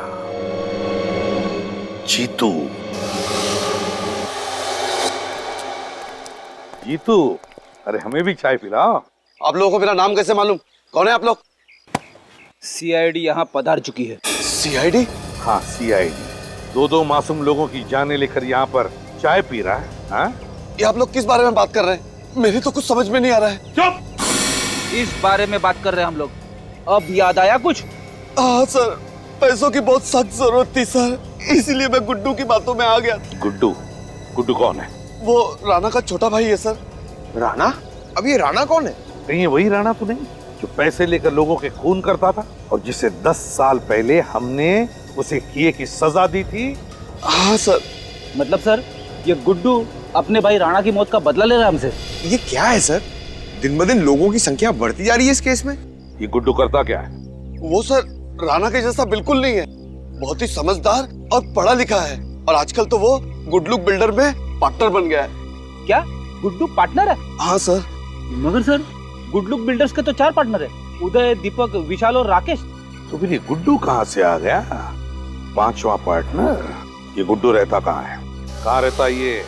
जीतू। जीतू, अरे हमें भी चाय पिलाओ। आप लोगों को मेरा नाम कैसे मालूम? कौन है आप लोग? सीआईडी यहाँ पधार चुकी है। सीआईडी? हाँ सीआईडी। दो मासूम लोगों की जानें लेकर यहाँ पर चाय पी रहा है। हाँ? ये आप लोग किस बारे में बात कर रहे हैं? मेरी तो कुछ समझ में नहीं आ रहा है। चुप! इस बारे में बात कर रहे हैं हम लोग। अब याद आया कुछ? हाँ सर, पैसों की बहुत सख्त जरूरत थी सर, इसलिए मैं गुड्डू की बातों में आ गया। गुड्डू? गुड्डू कौन है? वो राणा का छोटा भाई है सर। राणा? अब ये राणा कौन है? कहीं वही राणा तो नहीं जो पैसे लेकर लोगों के खून करता था और जिसे 10 साल पहले हमने उसे किए की सजा दी थी? हाँ सर। मतलब सर ये गुड्डू अपने भाई राणा की मौत का बदला ले रहा है हमसे? ये क्या है सर? दिन ब दिन लोगों की संख्या बढ़ती जा रही है इस केस में। ये गुड्डू करता क्या है? वो सर राणा के जैसा बिल्कुल नहीं है, बहुत ही समझदार और पढ़ा लिखा है और आजकल तो वो गुडलुक बिल्डर में पार्टनर बन गया है। क्या गुड्डू पार्टनर है? हाँ सर। मगर सर गुडलुक बिल्डर्स के तो 4 पार्टनर है, उदय, दीपक, विशाल और राकेश। तो फिर ये गुड्डू कहाँ से आ गया? 5वां पार्टनर? ये गुड्डू रहता कहाँ है? कहाँ रहता ये?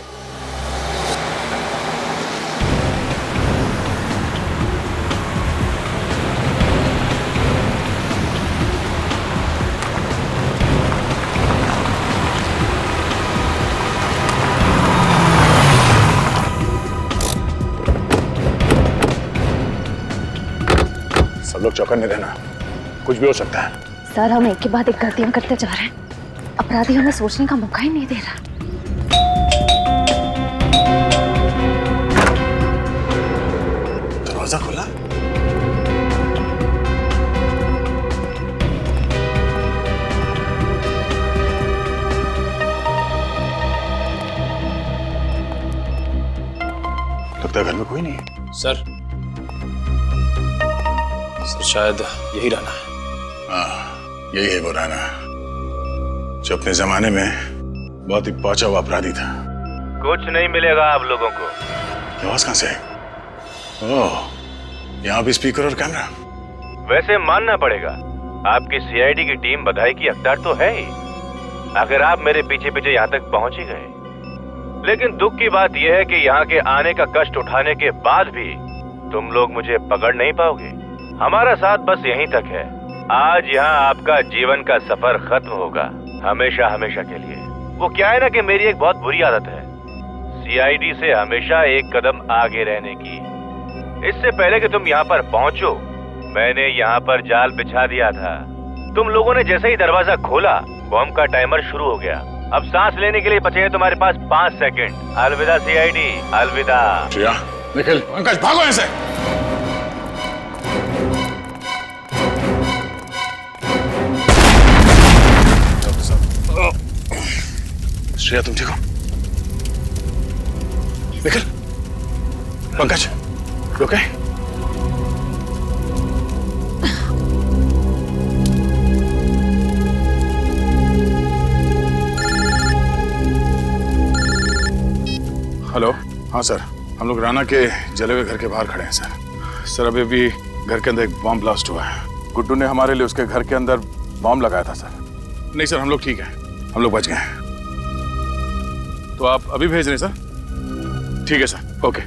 सब लोग चौकन्ने रहना, कुछ भी हो सकता है। सर हम एक के बाद एक गलतियां करते जा रहे हैं, अपराधी हमें सोचने का मौका ही नहीं दे रहा। दरवाजा खुला? लगता है घर में कोई नहीं है। सर शायद यही राणा है। हाँ, यही है वो राणा जो अपने जमाने में बहुत ही पहुंचा हुआ अपराधी था। कुछ नहीं मिलेगा आप लोगों को। आवाज कहां से है? ओह, यहाँ भी स्पीकर और कैमरा। वैसे मानना पड़ेगा आपकी सीआईडी की टीम बधाई की हकदार तो है ही, अगर आप मेरे पीछे पीछे यहाँ तक पहुंच ही गए। लेकिन दुख की बात यह है कि यहाँ के आने का कष्ट उठाने के बाद भी तुम लोग मुझे पकड़ नहीं पाओगे। हमारा साथ बस यहीं तक है। आज यहाँ आपका जीवन का सफर खत्म होगा, हमेशा हमेशा के लिए। वो क्या है ना कि मेरी एक बहुत बुरी आदत है सीआईडी से हमेशा एक कदम आगे रहने की। इससे पहले कि तुम यहाँ पर पहुंचो मैंने यहाँ पर जाल बिछा दिया था। तुम लोगों ने जैसे ही दरवाजा खोला बॉम्ब का टाइमर शुरू हो गया अब सांस लेने के लिए बचे हैं तुम्हारे पास 5 सेकंड। अलविदा सीआईडी, अलविदा। श्रेया, निखिल, पंकज, भागो यहाँ से। श्रेया, तुम ठीक हो? निखिल, पंकज, ओके? हेलो, हाँ सर, हम लोग राणा के जले हुए घर के बाहर खड़े हैं सर। सर, अभी भी घर के अंदर एक बॉम्ब ब्लास्ट हुआ है। गुड्डू ने हमारे लिए उसके घर के अंदर बॉम्ब लगाया था सर। नहीं सर, हम लोग ठीक हैं, हम लोग बच गए हैं। तो आप अभी भेज रहे हैं सर? ठीक है सर, ओके।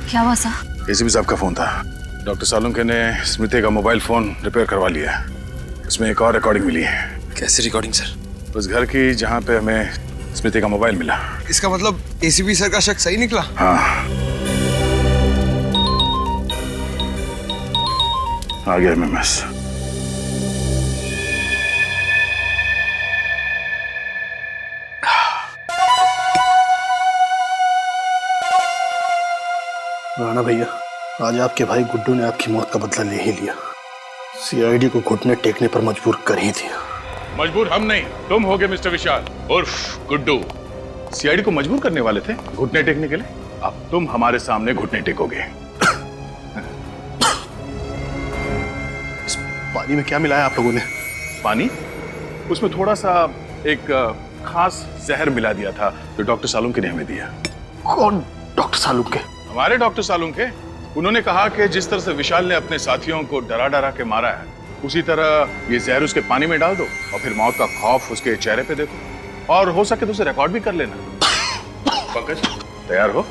क्या हुआ सर? एसीपी साहब का फोन था। डॉक्टर सालुंके ने स्मृति का मोबाइल फोन रिपेयर करवा लिया है। इसमें एक और रिकॉर्डिंग मिली है। कैसी रिकॉर्डिंग सर? उस घर की जहाँ पे हमें स्मृति का मोबाइल मिला। इसका मतलब एसीपी सर का शक सही निकला? हाँ, आ गया एमएमएस। राणा भैया, आज आपके भाई गुड्डू ने आपकी मौत का बदला ले ही लिया। सीआईडी को घुटने टेकने पर मजबूर कर ही दिया। मजबूर हम नहीं, तुम हो गए मिस्टर विशाल उर्फ गुड्डू। सीआईडी को मजबूर करने वाले थे घुटने टेकने के लिए। अब तुम हमारे सामने घुटने टेकोगे। इस पानी में क्या मिलाया आप लोगों ने? पानी? उसमें थोड़ा सा एक खास जहर मिला दिया था जो डॉक्टर सालुंके ने हमें दिया। कौन डॉक्टर सालुंके? हमारे डॉक्टर सालुंके। उन्होंने कहा कि जिस तरह से विशाल ने अपने साथियों को डरा डरा के मारा है, उसी तरह ये जहर उसके पानी में डाल दो और फिर मौत का खौफ उसके चेहरे पे देखो, और हो सके तो उसे रिकॉर्ड भी कर लेना। पंकज, तैयार हो?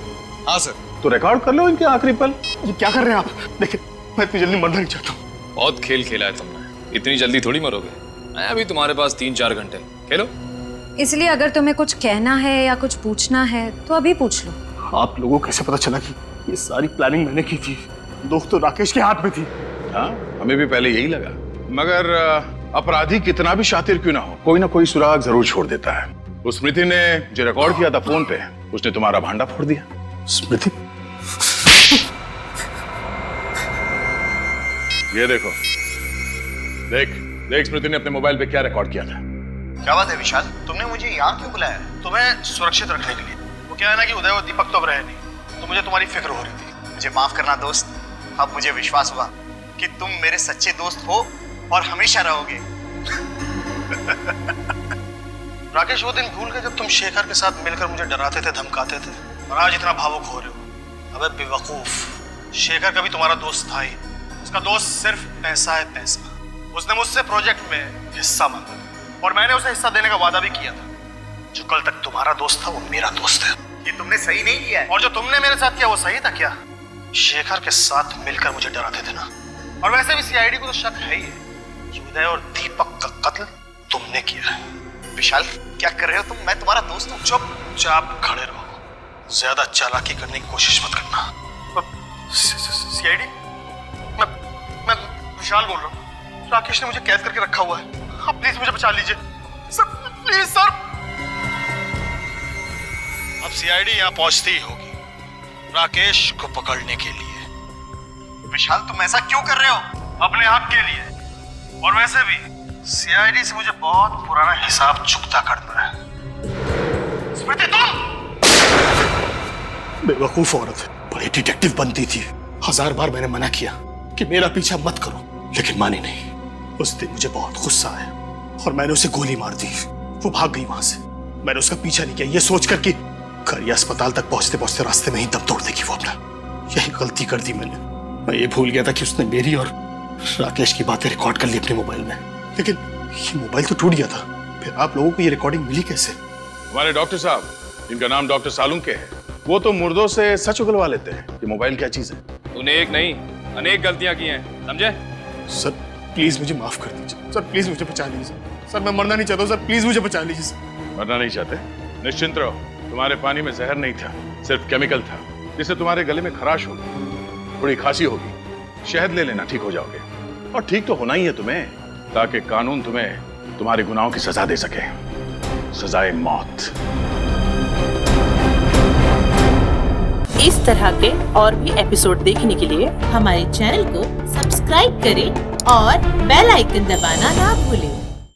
हाँ सर। तो रिकॉर्ड कर लो इनके आखिरी पल। ये क्या कर रहे हैं आप? देखिए, मैं इतनी जल्दी मरना नहीं चाहता हूँ। बहुत खेल खेला है तुमने, इतनी जल्दी थोड़ी मरोगे। मैं अभी तुम्हारे पास 3-4 घंटे, खेलो। इसलिए अगर तुम्हें कुछ कहना है या कुछ पूछना है तो अभी पूछ लो। आप लोगों को कैसे पता चला कि ये सारी प्लानिंग मैंने की थी? दोस्त तो राकेश के हाथ में थी। हाँ, हमें भी पहले यही लगा, मगर अपराधी कितना भी शातिर क्यों ना हो, कोई ना कोई सुराग जरूर छोड़ देता है। उस स्मृति ने जो रिकॉर्ड किया था फोन पे, उसने तुम्हारा भांडा फोड़ दिया। स्मृति? ये देखो, देख देख स्मृति ने अपने मोबाइल पे क्या रिकॉर्ड किया था। क्या बात है विशाल, तुमने मुझे यहाँ क्यों बुलाया? तुम्हें सुरक्षित रखने के लिए। वो क्या है ना कि उदय और दीपक तो अब रहे नहीं, तो मुझे तुम्हारी फिक्र हो रही थी। मुझे माफ करना दोस्त, अब मुझे विश्वास हुआ कि तुम मेरे सच्चे दोस्त हो और हमेशा रहोगे। राकेश, वो दिन भूल गए जब तुम शेखर के साथ मिलकर मुझे डराते थे, धमकाते थे, और आज इतना भावुक हो रहे हो। अबे बेवकूफ, शेखर कभी तुम्हारा दोस्त था ही। उसका दोस्त सिर्फ पैसा है, पैसा। उसने मुझसे प्रोजेक्ट में हिस्सा मांगा और मैंने उसे हिस्सा देने का वादा भी किया था। जो कल तक तुम्हारा दोस्त था वो मेरा दोस्त है। ये तुमने सही नहीं किया है। और जो तुमने मेरे साथ किया वो सही था क्या? शेखर के साथ मिलकर मुझे डराते थे ना। और वैसे भी सीआईडी को तो शक है ही कि उदय और दीपक का कत्ल तुमने किया है। विशाल, क्या कर रहे हो तुम? मैं तुम्हारा दोस्त हूँ। चुपचाप खड़े रहो, ज्यादा चालाकी करने की कोशिश मत करना। सीआईडी? मैं विशाल बोल रहा हूँ। राकेश ने मुझे कैद करके रखा हुआ है। आप प्लीज मुझे बचा लीजिए सर, प्लीज सर। अब सीआईडी यहाँ पहुंचती ही होगी राकेश को पकड़ने के लिए। विशाल, तुम ऐसा क्यों कर रहे हो? अपने हक के लिए। और वैसे भी सीआईडी से मुझे बहुत पुराना हिसाब चुकता करना है। स्मृति, तुम बेवकूफ औरत, बड़ी डिटेक्टिव बनती थी। 1000 बार मैंने मना किया कि मेरा पीछा मत करो, लेकिन मानी नहीं। उस दिन मुझे बहुत गुस्सा आया और मैंने उसे गोली मार दी। वो भाग गई वहां से। मैंने उसका पीछा नहीं किया, ये सोचकर कि घर या अस्पताल तक पहुंचते पहुंचते रास्ते में ही दम तोड़ देगी वो अपना। यही गलती कर दी मैंने। मैं ये भूल गया था कि उसने मेरी और राकेश की बातें रिकॉर्ड कर ली अपने मोबाइल में। लेकिन ये मोबाइल तो टूट गया था, फिर आप लोगों को ये रिकॉर्डिंग मिली कैसे? हमारे डॉक्टर साहब, जिनका नाम डॉक्टर सालुंके है, वो तो मुर्दों से सच उगलवा लेते हैं कि मोबाइल क्या चीज है। तूने एक नहीं अनेक गलतियां की हैं, समझे? सर प्लीज मुझे माफ कर दीजिए। सर प्लीज मुझे बचा लीजिए। सर मैं मरना नहीं चाहता हूँ। सर प्लीज मुझे बचा लीजिए। सर मरना नहीं चाहते? निश्चिंत रहो, तुम्हारे पानी में जहर नहीं था, सिर्फ केमिकल था, जिससे तुम्हारे गले में खराश होगी, थोड़ी खांसी होगी। शहद ले लेना, ठीक हो जाओगे। और ठीक तो होना ही है तुम्हें, ताकि कानून तुम्हें तुम्हारे गुनाहों की सजा दे सके। सजाए मौत। इस तरह के और भी एपिसोड देखने के लिए हमारे चैनल को सब्सक्राइब करें और बेल आइकन दबाना ना भूलें।